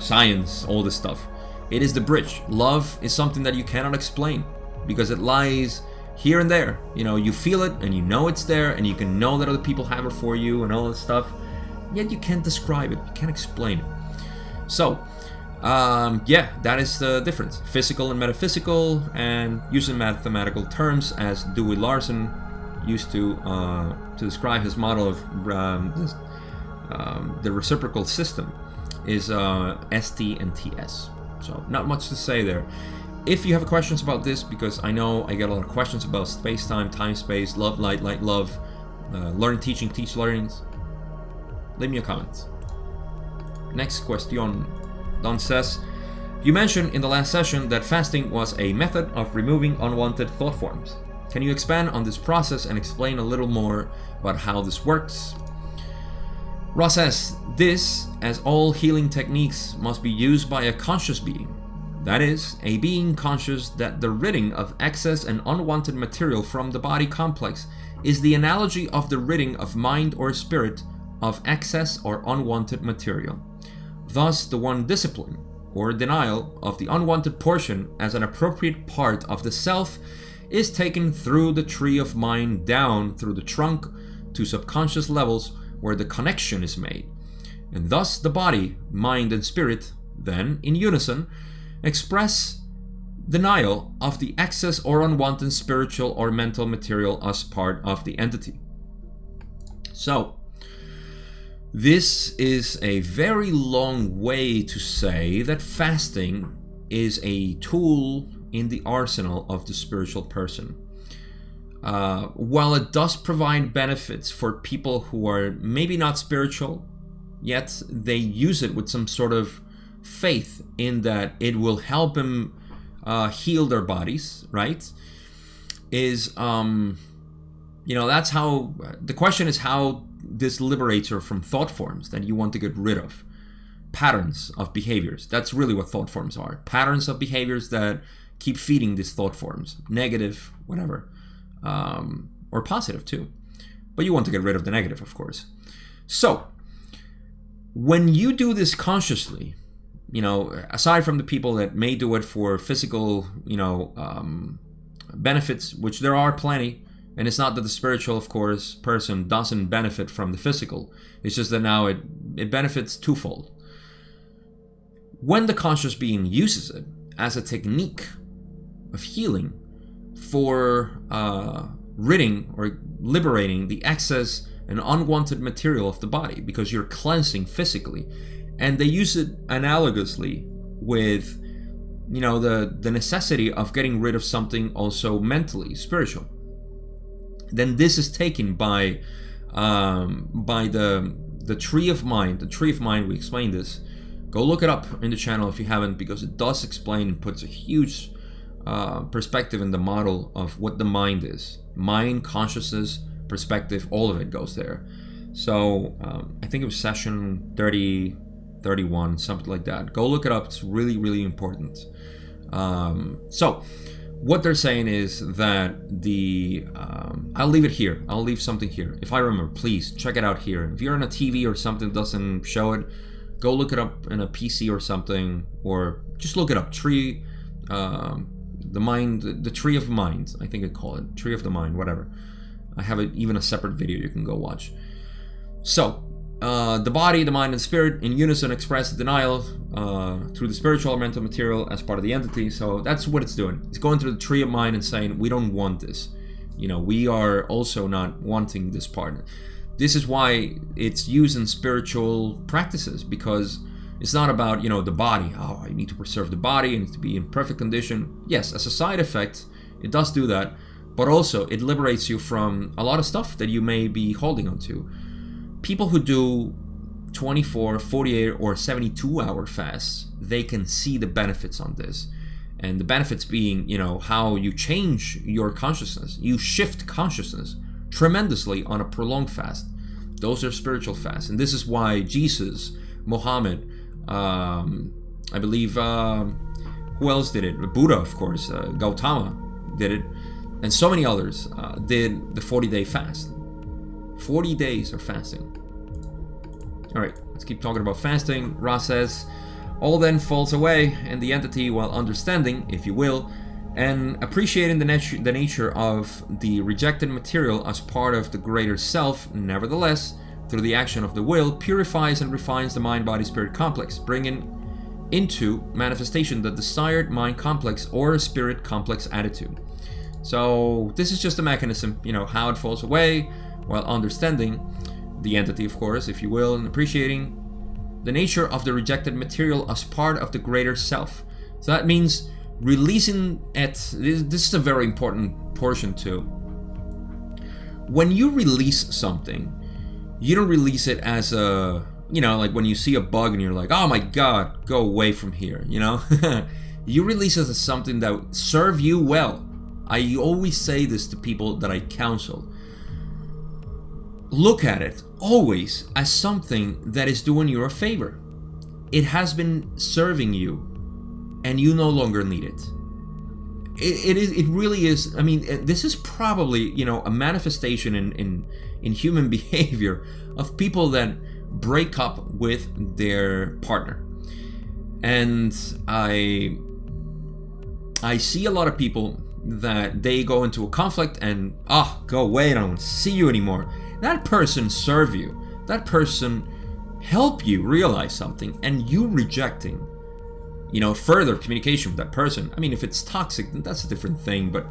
science, all this stuff. It is the bridge. Love is something that you cannot explain, because it lies here and there. You feel it, and you know it's there, and you can know that other people have it for you and all this stuff, yet you can't describe it, you can't explain it. So, that is the difference. Physical and metaphysical, and using mathematical terms, as Dewey Larson used to describe his model of the reciprocal system, is ST and TS. So, not much to say there. If you have questions about this, because I know I get a lot of questions about space-time, time-space, love, light, love, learn, teaching, teach, learnings, leave me a comment. Next question. Don says, you mentioned in the last session that fasting was a method of removing unwanted thought forms. Can you expand on this process and explain a little more about how this works? Ross says, this, as all healing techniques, must be used by a conscious being. That is, a being conscious that the ridding of excess and unwanted material from the body complex is the analogy of the ridding of mind or spirit of excess or unwanted material. Thus, the one discipline, or denial, of the unwanted portion as an appropriate part of the self is taken through the tree of mind down through the trunk to subconscious levels where the connection is made. And thus the body, mind, and spirit, then, in unison, express denial of the excess or unwanted spiritual or mental material as part of the entity. So, this is a very long way to say that fasting is a tool in the arsenal of the spiritual person. While it does provide benefits for people who are maybe not spiritual, yet they use it with some sort of faith in that it will help them heal their bodies, right? That's how, the question is how this liberates her from thought forms that you want to get rid of. Patterns of behaviors. That's really what thought forms are. Patterns of behaviors that keep feeding these thought forms. Negative, whatever. Or positive too. But you want to get rid of the negative, of course. So, When you do this consciously, aside from the people that may do it for physical, benefits, which there are plenty, and it's not that the spiritual, of course, person doesn't benefit from the physical. It's just that now it benefits twofold. When the conscious being uses it as a technique of healing for ridding or liberating the excess and unwanted material of the body, because you're cleansing physically, and they use it analogously with the necessity of getting rid of something also mentally spiritual, then this is taken by the tree of mind. The tree of mind, we explained this. Go look it up in the channel if you haven't, because it does explain and puts a huge perspective in the model of what the mind is. Mind, consciousness, perspective, all of it goes there. So I think it was session 30, 31, something like that. Go look it up. It's really, really important. So what they're saying is that I'll leave it here. I'll leave something here. If I remember, please check it out here. If you're on a TV or something that doesn't show it, go look it up in a PC or something, or just look it up. Tree, the mind, the tree of mind, I think I call it. Tree of the mind, whatever. I have even a separate video you can go watch. So, the body, the mind, and spirit in unison express denial through the spiritual or mental material as part of the entity. So that's what it's doing. It's going through the tree of mind and saying, we don't want this. We are also not wanting this part. This is why it's used in spiritual practices, because it's not about, the body. Oh, I need to preserve the body. It needs to be in perfect condition. Yes, as a side effect, it does do that. But also, it liberates you from a lot of stuff that you may be holding on to. People who do 24, 48, or 72-hour fasts, they can see the benefits on this. And the benefits being, how you change your consciousness. You shift consciousness tremendously on a prolonged fast. Those are spiritual fasts. And this is why Jesus, Muhammad, I believe, who else did it? Buddha, of course, Gautama did it. And so many others did the 40-day fast. 40 days of fasting. All right, let's keep talking about fasting. Ra says, all then falls away, and the entity, while understanding, if you will, and appreciating the nature of the rejected material as part of the greater self, nevertheless, through the action of the will, purifies and refines the mind-body-spirit complex, bringing into manifestation the desired mind complex or spirit complex attitude. So this is just a mechanism, how it falls away, while understanding the entity, of course, if you will, and appreciating the nature of the rejected material as part of the greater self. So that means releasing it. This is a very important portion too. When you release something, you don't release it as a, like when you see a bug and you're like, oh my God, go away from here, You release it as something that would serve you well. I always say this to people that I counsel. Look at it always as something that is doing you a favor. It has been serving you, and you no longer need it. It really is. I mean, this is probably a manifestation in human behavior of people that break up with their partner, and I see a lot of people that they go into a conflict and go away, I don't want to see you anymore. That person serve you. That person help you realize something, and you rejecting, further communication with that person. I mean, if it's toxic, then that's a different thing. But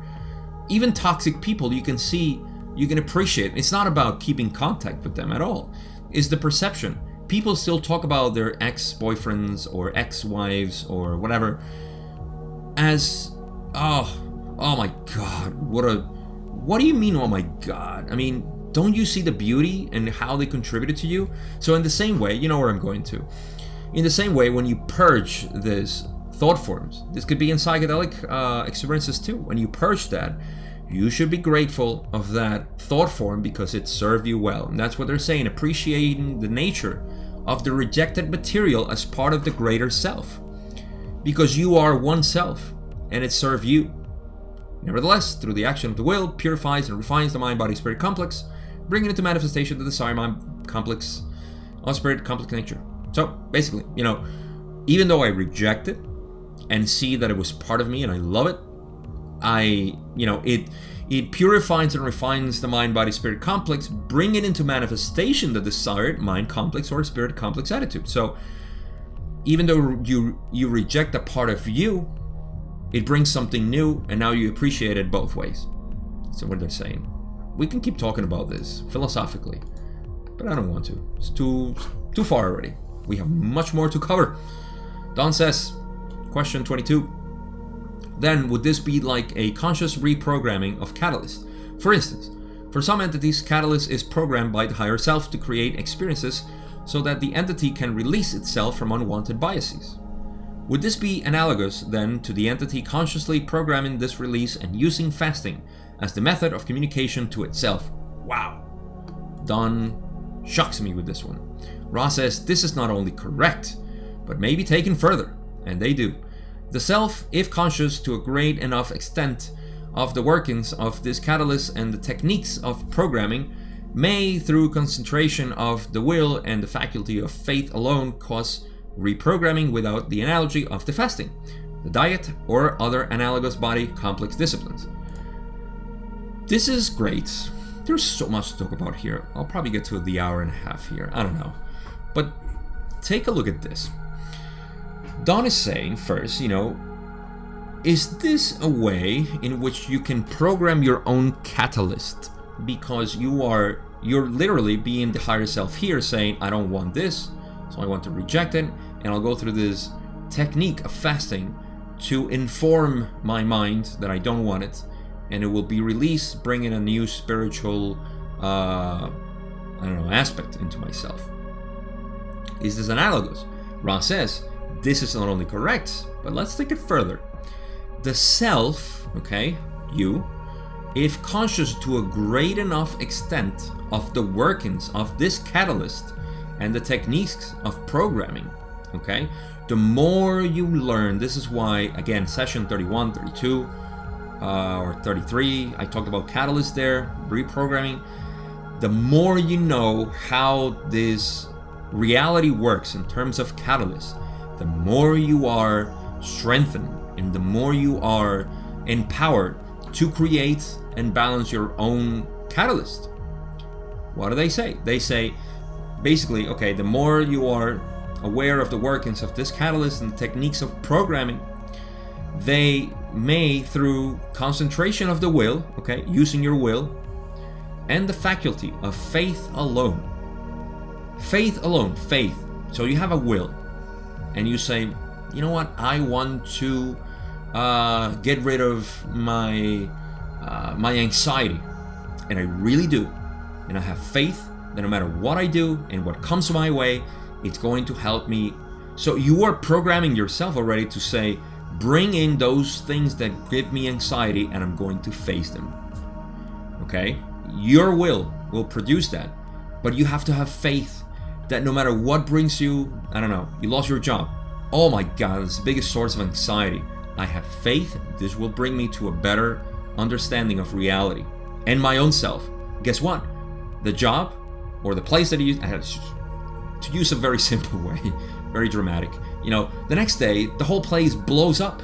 even toxic people, you can see, you can appreciate. It's not about keeping contact with them at all. It's the perception. People still talk about their ex-boyfriends or ex-wives or whatever as, oh my God, what do you mean, oh my God? I mean, don't you see the beauty and how they contributed to you? So in the same way, you know where I'm going to. In the same way, when you purge these thought forms, this could be in psychedelic experiences too. When you purge that, you should be grateful of that thought form because it served you well. And that's what they're saying, appreciating the nature of the rejected material as part of the greater self. Because you are one self, and it served you. Nevertheless, through the action of the will, purifies and refines the mind-body-spirit complex, bringing into manifestation the desired mind complex or spirit complex nature. So basically, even though I reject it and see that it was part of me and I love it, it purifies and refines the mind-body-spirit complex, bring it into manifestation the desired mind complex or spirit complex attitude. So even though you reject a part of you, it brings something new, and now you appreciate it both ways. So what they're saying. We can keep talking about this philosophically, but I don't want to. It's too far already. We have much more to cover. Don says, question 22. Then would this be like a conscious reprogramming of catalyst? For instance, for some entities, catalyst is programmed by the higher self to create experiences so that the entity can release itself from unwanted biases. Would this be analogous then to the entity consciously programming this release and using fasting as the method of communication to itself? Wow. Don shocks me with this one. Ra says this is not only correct, but may be taken further, and they do. The self, if conscious to a great enough extent of the workings of this catalyst and the techniques of programming, may, through concentration of the will and the faculty of faith alone, cause reprogramming without the analogy of the fasting, the diet, or other analogous body complex disciplines. This is great. There's so much to talk about here. I'll probably get to the hour and a half here. I don't know. But take a look at this. Don is saying first, is this a way in which you can program your own catalyst? Because you're literally being the higher self here saying, I don't want this, so I want to reject it, and I'll go through this technique of fasting to inform my mind that I don't want it, and it will be released, bringing a new spiritual, aspect into myself. Is this analogous? Ra says, this is not only correct, but let's take it further. The self, you, if conscious to a great enough extent of the workings of this catalyst and the techniques of programming, the more you learn, this is why, again, session 31, 32, or 33, I talked about catalyst there, reprogramming. The more you know how this reality works in terms of catalyst, the more you are strengthened and the more you are empowered to create and balance your own catalyst. What do they say? They say, basically, the more you are aware of the workings of this catalyst and the techniques of programming, they may, through concentration of the will, using your will, and the faculty of faith alone. Faith. So you have a will, and you say, you know what, I want to get rid of my anxiety, and I really do, and I have faith that no matter what I do and what comes my way, it's going to help me. So you are programming yourself already to say, bring in those things that give me anxiety, and I'm going to face them. Your will produce that, but you have to have faith that no matter what brings you, you lost your job. Oh my God, it's the biggest source of anxiety. I have faith this will bring me to a better understanding of reality and my own self. Guess what? The job or the place that to use a very simple way, very dramatic. The next day, the whole place blows up.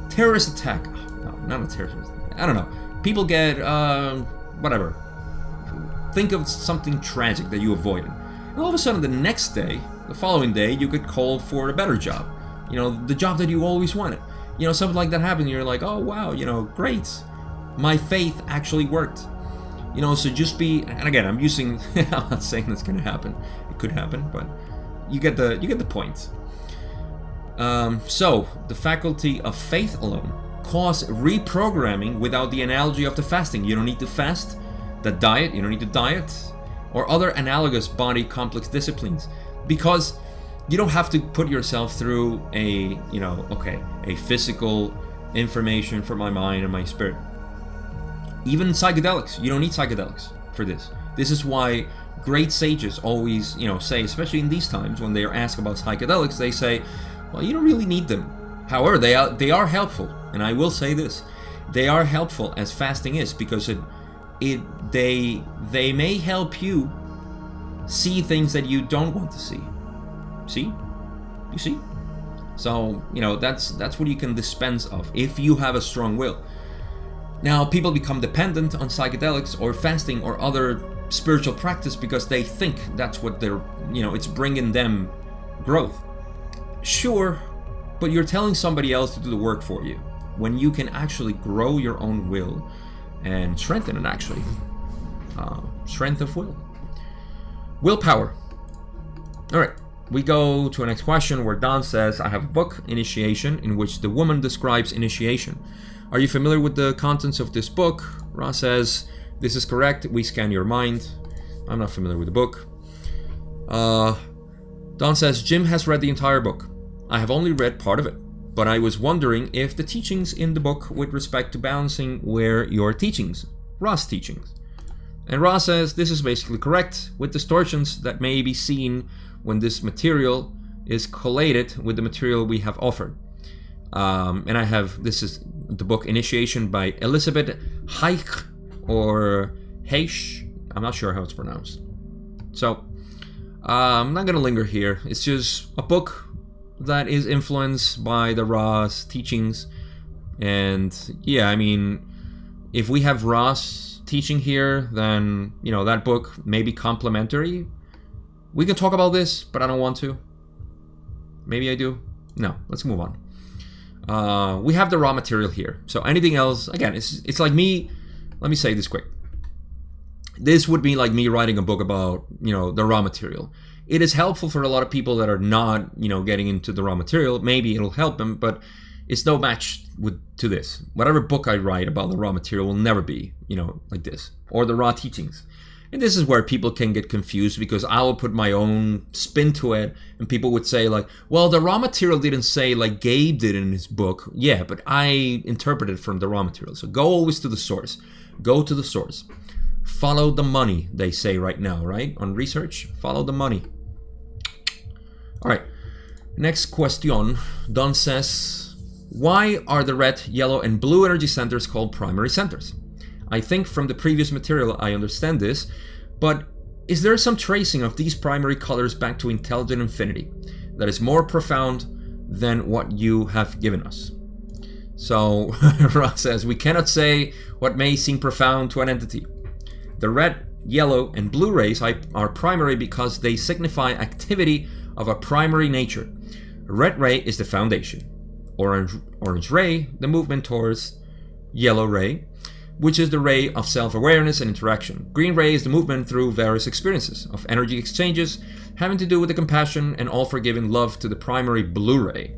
Terrorist attack. No, not a terrorist. I don't know. People get, whatever. Think of something tragic that you avoided. And all of a sudden, the following day, you get called for a better job. The job that you always wanted. Something like that happened. You're like, oh, wow, great. My faith actually worked. So just be, and again, I'm not saying that's going to happen. It could happen, but you get the point. So the faculty of faith alone cause reprogramming without the analogy of the fasting. You don't need to fast. The diet, you don't need to diet, or other analogous body complex disciplines, because you don't have to put yourself through a physical information for my mind and my spirit. Even psychedelics, you don't need psychedelics for this. This is why great sages always, say, especially in these times when they are asked about psychedelics, they say, well, you don't really need them. However, they are helpful, and I will say this: they are helpful as fasting is, because they may help you see things that you don't want to see. See? You see? So, that's what you can dispense of if you have a strong will. Now, people become dependent on psychedelics or fasting or other spiritual practice because they think that's what they're, it's bringing them growth. Sure, but you're telling somebody else to do the work for you when you can actually grow your own will and strengthen it, actually. Strength of will. Willpower. All right. We go to the next question where Don says, I have a book, Initiation, in which the woman describes initiation. Are you familiar with the contents of this book? Ross says, this is correct. We scan your mind. I'm not familiar with the book. Don says, Jim has read the entire book. I have only read part of it, but I was wondering if the teachings in the book with respect to balancing were your teachings, Ross' teachings. And Ross says, this is basically correct, with distortions that may be seen when this material is collated with the material we have offered. And this is the book Initiation by Elizabeth Haich or Heish. I'm not sure how it's pronounced. So, I'm not going to linger here. It's just a book that is influenced by the Ross teachings. And yeah, I mean, if we have Ross teaching here, then, that book may be complementary. We can talk about this, but I don't want to. Maybe I do. No, let's move on. We have the raw material here. So anything else, again, it's like me. Let me say this quick. This would be like me writing a book about, the raw material. It is helpful for a lot of people that are not, getting into the raw material. Maybe it'll help them, but it's no match to this. Whatever book I write about the raw material will never be, like this, or the raw teachings. And this is where people can get confused because I will put my own spin to it and people would say like, well, the raw material didn't say like Gabe did in his book. Yeah, but I interpreted from the raw material. So go always to the source. Go to the source. Follow the money, they say right now, right? On research, follow the money. All right, next question. Don says, why are the red, yellow, and blue energy centers called primary centers? I think from the previous material I understand this, but is there some tracing of these primary colors back to intelligent infinity that is more profound than what you have given us? So Ross says, we cannot say what may seem profound to an entity. The red, yellow, and blue rays are primary because they signify activity of a primary nature. Red ray is the foundation. Orange ray, the movement towards yellow ray, which is the ray of self-awareness and interaction. Green ray is the movement through various experiences of energy exchanges having to do with the compassion and all-forgiving love to the primary blue ray,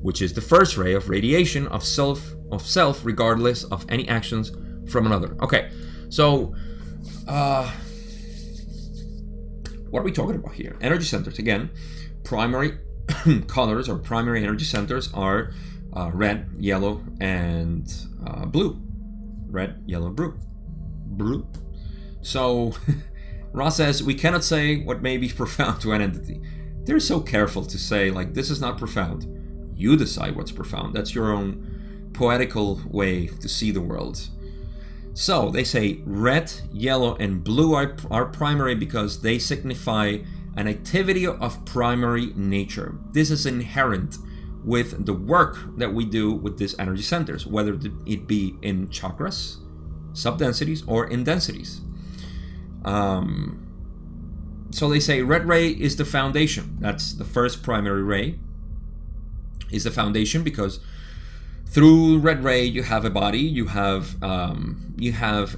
which is the first ray of radiation of self regardless of any actions from another. Okay, so what are we talking about here? Energy centers, again, primary colors or primary energy centers are red, yellow, and blue. Red, yellow, blue. So Ross says, we cannot say what may be profound to an entity. They're so careful to say, like, this is not profound. You decide what's profound. That's your own poetical way to see the world. So they say red, yellow, and blue are primary because they signify an activity of primary nature. This is inherent with the work that we do with these energy centers, whether it be in chakras, subdensities, or in densities. So they say red ray is the foundation. That's the first primary ray, is the foundation, because through red ray you have a body, you have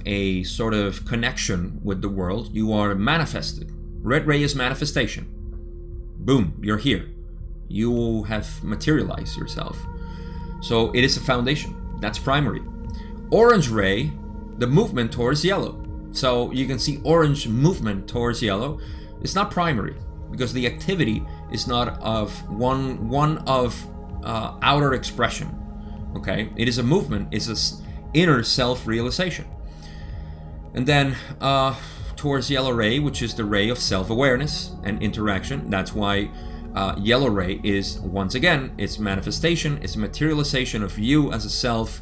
a sort of connection with the world. You are manifested. Red ray is manifestation. Boom, you're here. You have materialized yourself. So it is a foundation. That's primary. Orange ray, the movement towards yellow. So you can see orange movement towards yellow. It's not primary because the activity is not of one of outer expression. Okay, it is a movement. It's an inner self-realization. And then towards yellow ray, which is the ray of self-awareness and interaction. That's why yellow ray is, once again, it's manifestation, it's materialization of you as a self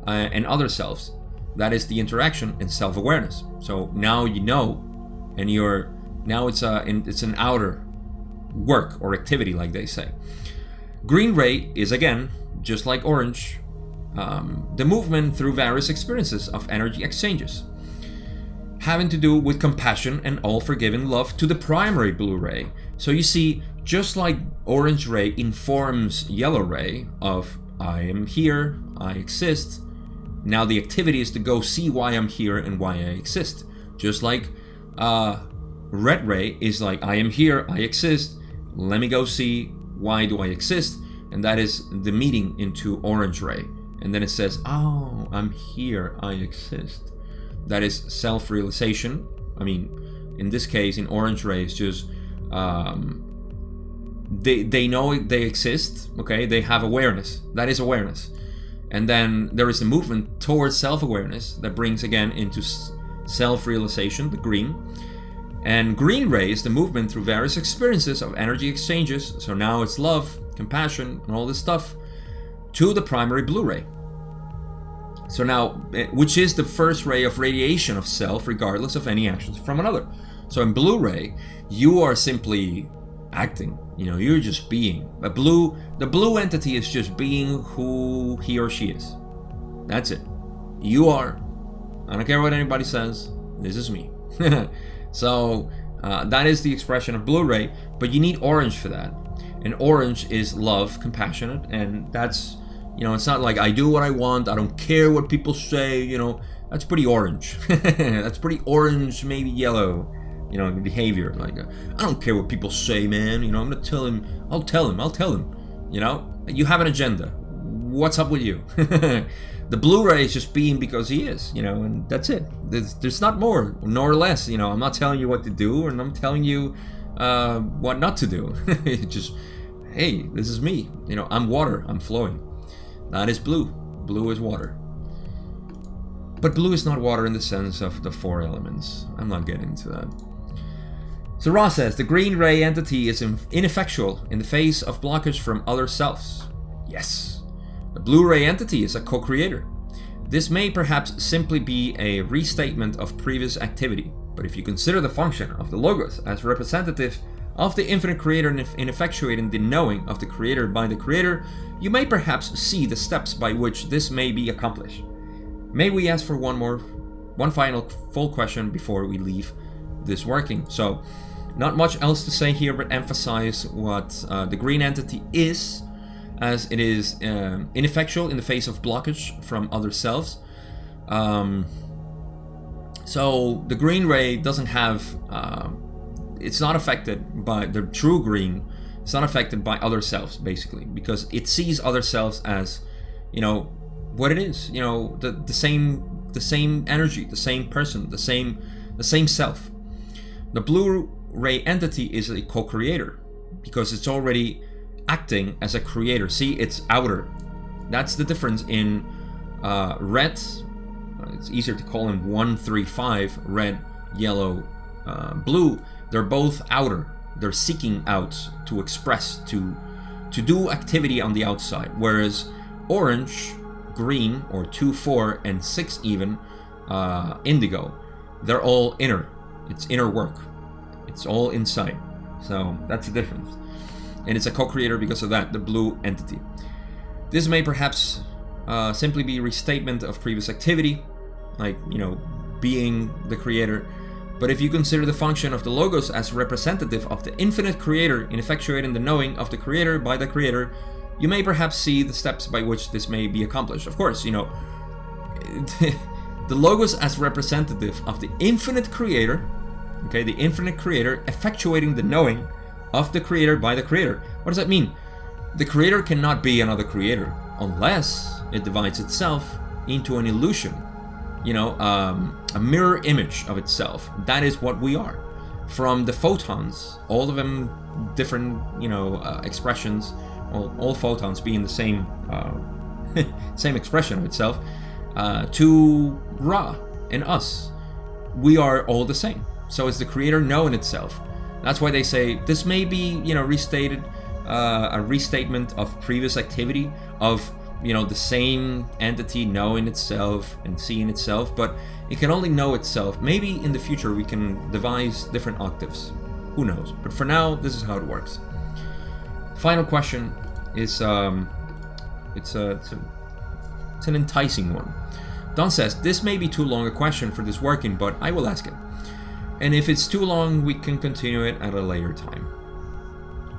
and other selves. That is the interaction and self-awareness. So now you know, and now it's an outer work or activity, like they say. Green ray is, again, just like orange, the movement through various experiences of energy exchanges, having to do with compassion and all-forgiving love to the primary blue ray. So you see, just like orange ray informs yellow ray of I am here, I exist. Now the activity is to go see why I'm here and why I exist. Just like red ray is like I am here, I exist. Let me go see why do I exist. And that is the meeting into orange ray. And then it says, oh, I'm here, I exist. That is self-realization. I mean, in this case, in orange ray, it's just they know they exist. Okay, they have awareness. That is awareness. And then there is a movement towards self-awareness that brings again into self-realization, the green. And green ray is the movement through various experiences of energy exchanges. So now it's love, compassion, and all this stuff to the primary blue ray. So now, which is the first ray of radiation of self, regardless of any actions from another. So in blue ray, you are simply acting. You're just being. The blue entity is just being who he or she is. That's it. You are. I don't care what anybody says. This is me. So that is the expression of blue ray. But you need orange for that. And orange is love, compassionate, and that's. It's not like I do what I want, I don't care what people say, that's pretty orange. That's pretty orange, maybe yellow, behavior. Like, I don't care what people say, man, I'm gonna tell him, I'll tell him, you have an agenda. What's up with you? The Blu-ray is just being because he is, and that's it. There's not more nor less, I'm not telling you what to do, and I'm telling you what not to do. Just, hey, this is me, I'm water, I'm flowing. That is blue. Blue is water. But blue is not water in the sense of the four elements. I'm not getting into that. So Ra says, the green ray entity is ineffectual in the face of blockage from other selves. Yes. The blue ray entity is a co-creator. This may perhaps simply be a restatement of previous activity, but if you consider the function of the logos as representative of the infinite creator in effectuating the knowing of the creator by the creator, you may perhaps see the steps by which this may be accomplished. May we ask for one final full question before we leave this working? So, not much else to say here, but emphasize what the green entity is, as it is ineffectual in the face of blockage from other selves. So the green ray doesn't have it's not affected by the true green. It's not affected by other selves, basically, because it sees other selves as, what it is. The same energy, the same person, the same self. The blue ray entity is a co-creator because it's already acting as a creator. See, it's outer. That's the difference in red. It's easier to call them 1, 3, 5. Red, yellow, blue. They're both outer. They're seeking out to express, to do activity on the outside. Whereas orange, green, or 2, 4, and 6 even, indigo, they're all inner. It's inner work. It's all inside. So that's the difference. And it's a co-creator because of that, the blue entity. This may perhaps simply be a restatement of previous activity, like, being the creator. But if you consider the function of the logos as representative of the infinite creator in effectuating the knowing of the creator by the creator, you may perhaps see the steps by which this may be accomplished. Of course, the logos as representative of the infinite creator, okay, the infinite creator effectuating the knowing of the creator by the creator. What does that mean? The creator cannot be another creator unless it divides itself into an illusion, a mirror image of itself. That is what we are. From the photons, all of them different, expressions, all photons being the same same expression of itself, to Ra and us. We are all the same. So it's the creator knowing itself. That's why they say this may be, restated, a restatement of previous activity of, the same entity knowing itself and seeing itself, but it can only know itself. Maybe in the future we can devise different octaves. Who knows? But for now, this is how it works. Final question is it's an enticing one. Don says, this may be too long a question for this working, but I will ask it. And if it's too long, we can continue it at a later time.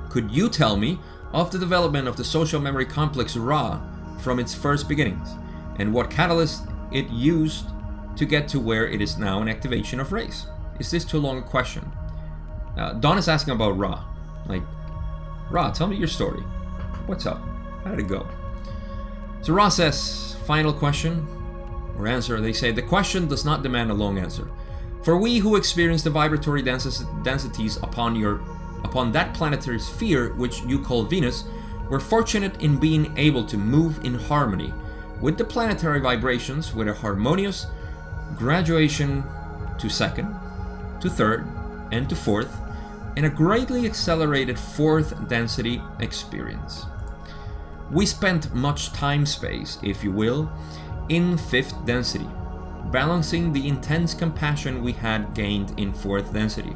Could you tell me of the development of the social memory complex Ra from its first beginnings, and what catalyst it used to get to where it is now an activation of race? Is this too long a question? Don is asking about Ra. Like, Ra, tell me your story. What's up? How did it go? So Ra says, final question or answer. They say, the question does not demand a long answer. For we who experience the vibratory densities upon that planetary sphere which you call Venus, we're fortunate in being able to move in harmony with the planetary vibrations with a harmonious graduation to second, to third, and to fourth, and a greatly accelerated fourth density experience. We spent much time-space, if you will, in fifth density, balancing the intense compassion we had gained in fourth density.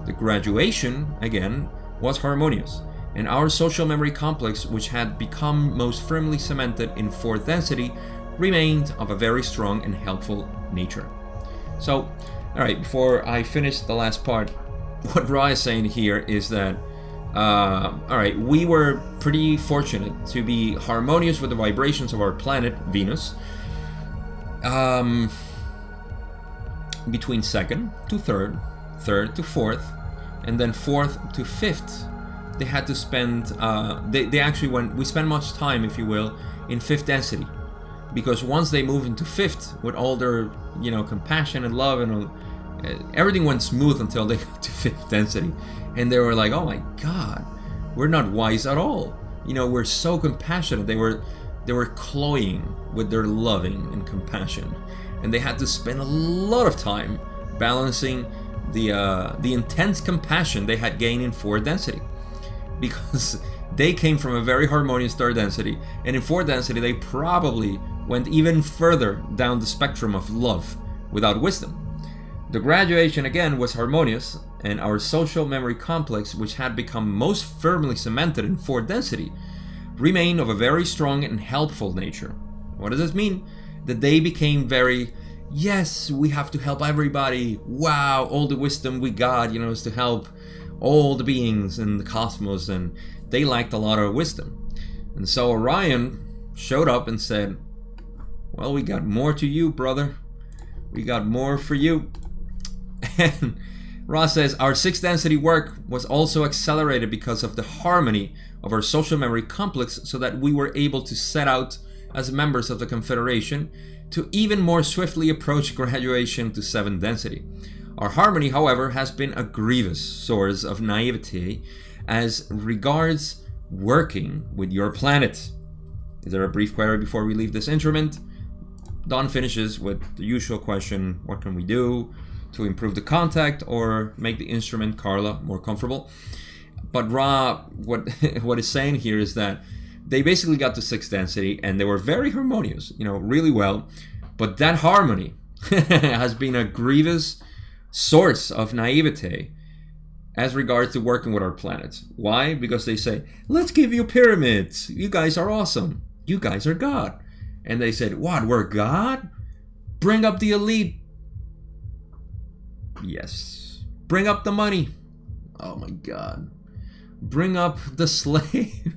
The graduation, again, was harmonious, and our social memory complex, which had become most firmly cemented in fourth density, remained of a very strong and helpful nature. So, alright, before I finish the last part, what Ra is saying here is that alright, we were pretty fortunate to be harmonious with the vibrations of our planet, Venus, between second to third, third to fourth, and then fourth to fifth. They had to spend, they actually we spent much time, if you will, in fifth density. Because once they moved into fifth, with all their, compassion and love and everything went smooth until they got to fifth density. And they were like, oh my God, we're not wise at all. We're so compassionate. They were cloying with their loving and compassion. And they had to spend a lot of time balancing the intense compassion they had gained in fourth density. Because they came from a very harmonious third density. And in fourth density, they probably went even further down the spectrum of love without wisdom. The graduation again was harmonious, and our social memory complex, which had become most firmly cemented in fourth density, remained of a very strong and helpful nature. What does this mean? That they became very, yes, we have to help everybody. Wow, all the wisdom we got, is to help all the beings in the cosmos, and they lacked a lot of wisdom. And so Orion showed up and said, well, we got more to you, brother. We got more for you. And Ra says, our sixth density work was also accelerated because of the harmony of our social memory complex, so that we were able to set out as members of the Confederation to even more swiftly approach graduation to seventh density. Our harmony, however, has been a grievous source of naivety as regards working with your planet. Is there a brief query before we leave this instrument? Don finishes with the usual question, what can we do to improve the contact or make the instrument, Carla, more comfortable? But Ra, what is saying here is that they basically got to sixth density and they were very harmonious, really well. But that harmony has been a grievous source of naivete as regards to working with our planet. Why? Because they say, let's give you pyramids. You guys are awesome. You guys are God. And they said, what, we're God? Bring up the elite. Yes. Bring up the money. Oh my God. Bring up the slaves.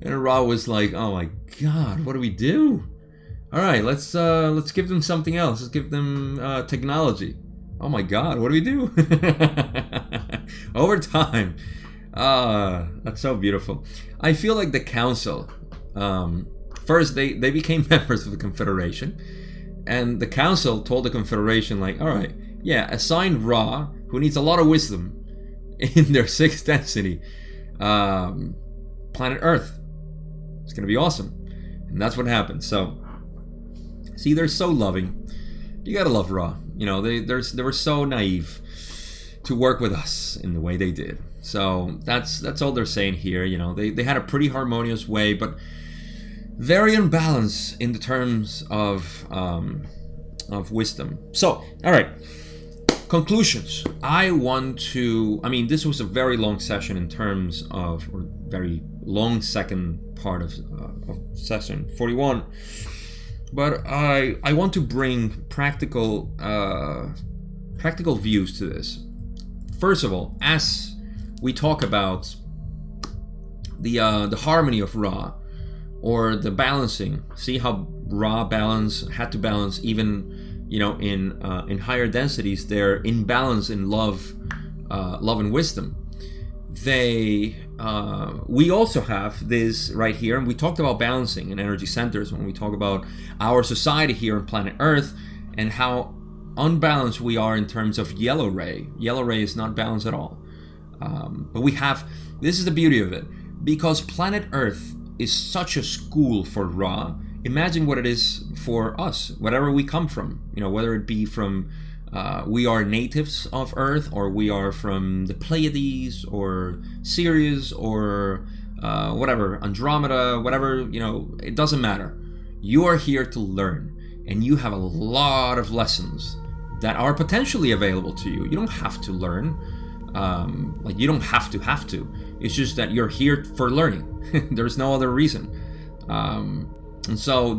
And Ra was like, oh my God, what do we do? All right, let's give them something else. Let's give them technology. Oh my God, what do we do? Over time. That's so beautiful. I feel like the council, first they became members of the Confederation, and the council told the Confederation, like, all right, yeah, assign Ra, who needs a lot of wisdom, in their sixth density, planet Earth. It's gonna be awesome. And that's what happened. So, see, they're so loving. You gotta love Ra. They were so naive to work with us in the way they did. So that's all they're saying here. They had a pretty harmonious way, but very unbalanced in the terms of wisdom. So, all right, conclusions. This was a very long session in terms of, or very long second part of session 41. But I want to bring practical views to this. First of all, as we talk about the harmony of Ra, or the balancing, see how Ra had to balance even in higher densities. They're in balance in love and wisdom. We also have this right here, and we talked about balancing in energy centers when we talk about our society here on planet Earth and how unbalanced we are in terms of yellow ray. Yellow ray is not balanced at all. But this is the beauty of it, because planet Earth is such a school for Ra. Imagine what it is for us, whatever we come from, whether it be from we are natives of Earth, or we are from the Pleiades or Sirius or whatever, Andromeda, whatever, it doesn't matter. You are here to learn, and you have a lot of lessons that are potentially available to you. You don't have to learn. You don't have to. It's just that you're here for learning. There's no other reason. And so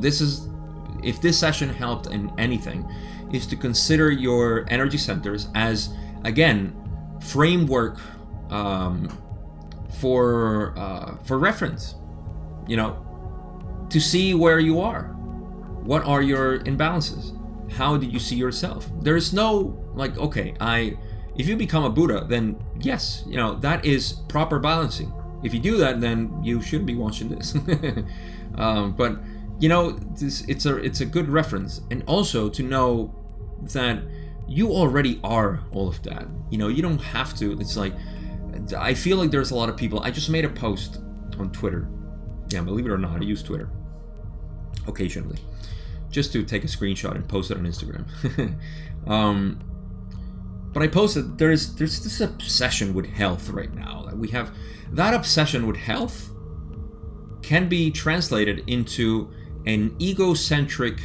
if this session helped in anything, is to consider your energy centers as, again, framework for reference. To see where you are. What are your imbalances? How do you see yourself? There's no if you become a Buddha, then yes, that is proper balancing. If you do that, then you shouldn't be watching this. But it's a good reference, and also to know that you already are all of that. You don't have to. It's like, I feel like there's a lot of people. I just made a post on Twitter. Yeah, believe it or not, I use Twitter occasionally, just to take a screenshot and post it on Instagram. But I posted there's this obsession with health right now that we have. That obsession with health can be translated into an egocentric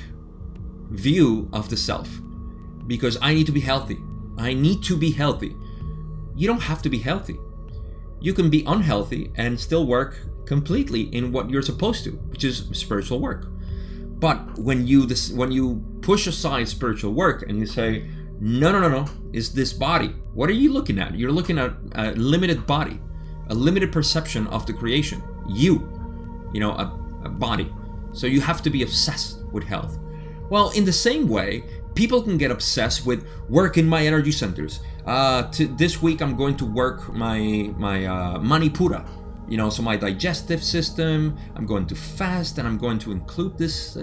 view of the self, because I need to be healthy. I need to be healthy. You don't have to be healthy. You can be unhealthy and still work completely in what you're supposed to, which is spiritual work. But when you push aside spiritual work and you say, no, it's this body. What are you looking at? You're looking at a limited body, a limited perception of the creation. A body. So you have to be obsessed with health. Well, in the same way, people can get obsessed with work in my energy centers. This week I'm going to work my Manipura, so my digestive system. I'm going to fast, and I'm going to include this,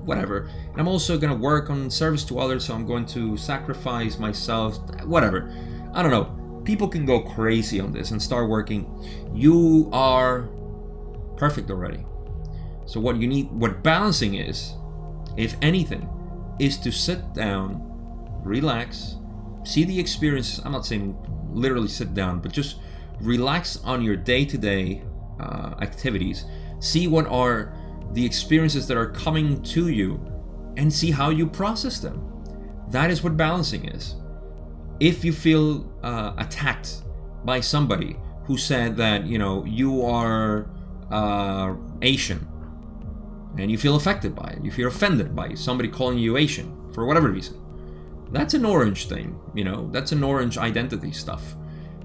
whatever. And I'm also going to work on service to others, so I'm going to sacrifice myself, whatever. I don't know. People can go crazy on this and start working. You are perfect already. So what balancing is, if anything, is to sit down, relax, see the experiences. I'm not saying literally sit down, but just relax on your day-to-day activities. See what are the experiences that are coming to you, and see how you process them. That is what balancing is. If you feel attacked by somebody who said that you are Asian, and you feel affected by it, you feel offended by somebody calling you Asian for whatever reason, that's an orange thing. That's an orange identity stuff.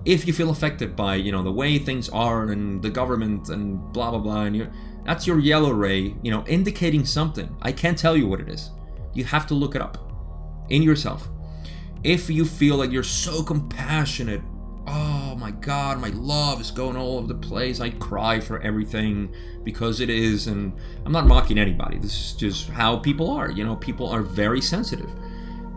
If you feel affected by the way things are and the government and blah blah blah, and that's your yellow ray, indicating something. I can't tell you what it is. You have to look it up in yourself. If you feel like you're so compassionate, oh my God, my love is going all over the place. I cry for everything because it is, and I'm not mocking anybody. This is just how people are. People are very sensitive.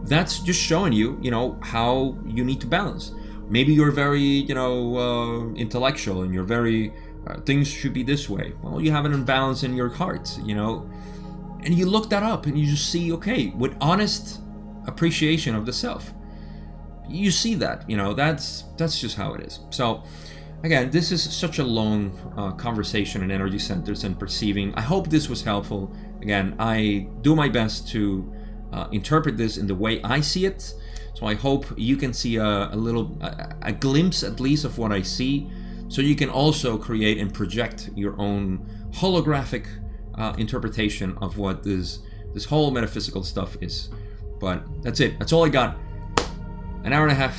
That's just showing you, how you need to balance. Maybe you're very, intellectual, and you're very, things should be this way. Well, you have an imbalance in your heart, and you look that up, and you just see, okay, with honest appreciation of the self, you see that, that's just how it is. So again, this is such a long conversation in energy centers and perceiving. I hope this was helpful. Again, I do my best to interpret this in the way I see it. So I hope you can see a glimpse at least of what I see, so you can also create and project your own holographic interpretation of what this whole metaphysical stuff is. But that's it. That's all I got. An hour and a half.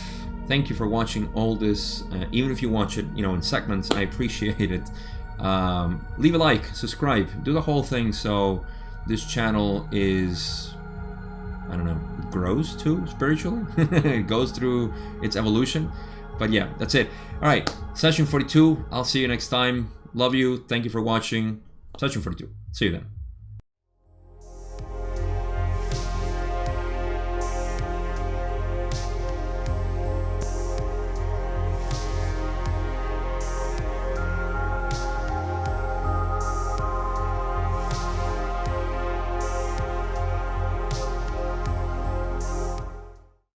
Thank you for watching all this. Even if you watch it, in segments, I appreciate it. Leave a like, subscribe, do the whole thing, so this channel is, I don't know, grows too spiritually. It goes through its evolution. But yeah, that's it. All right, session 42. I'll see you next time. Love you. Thank you for watching. Session 42. See you then.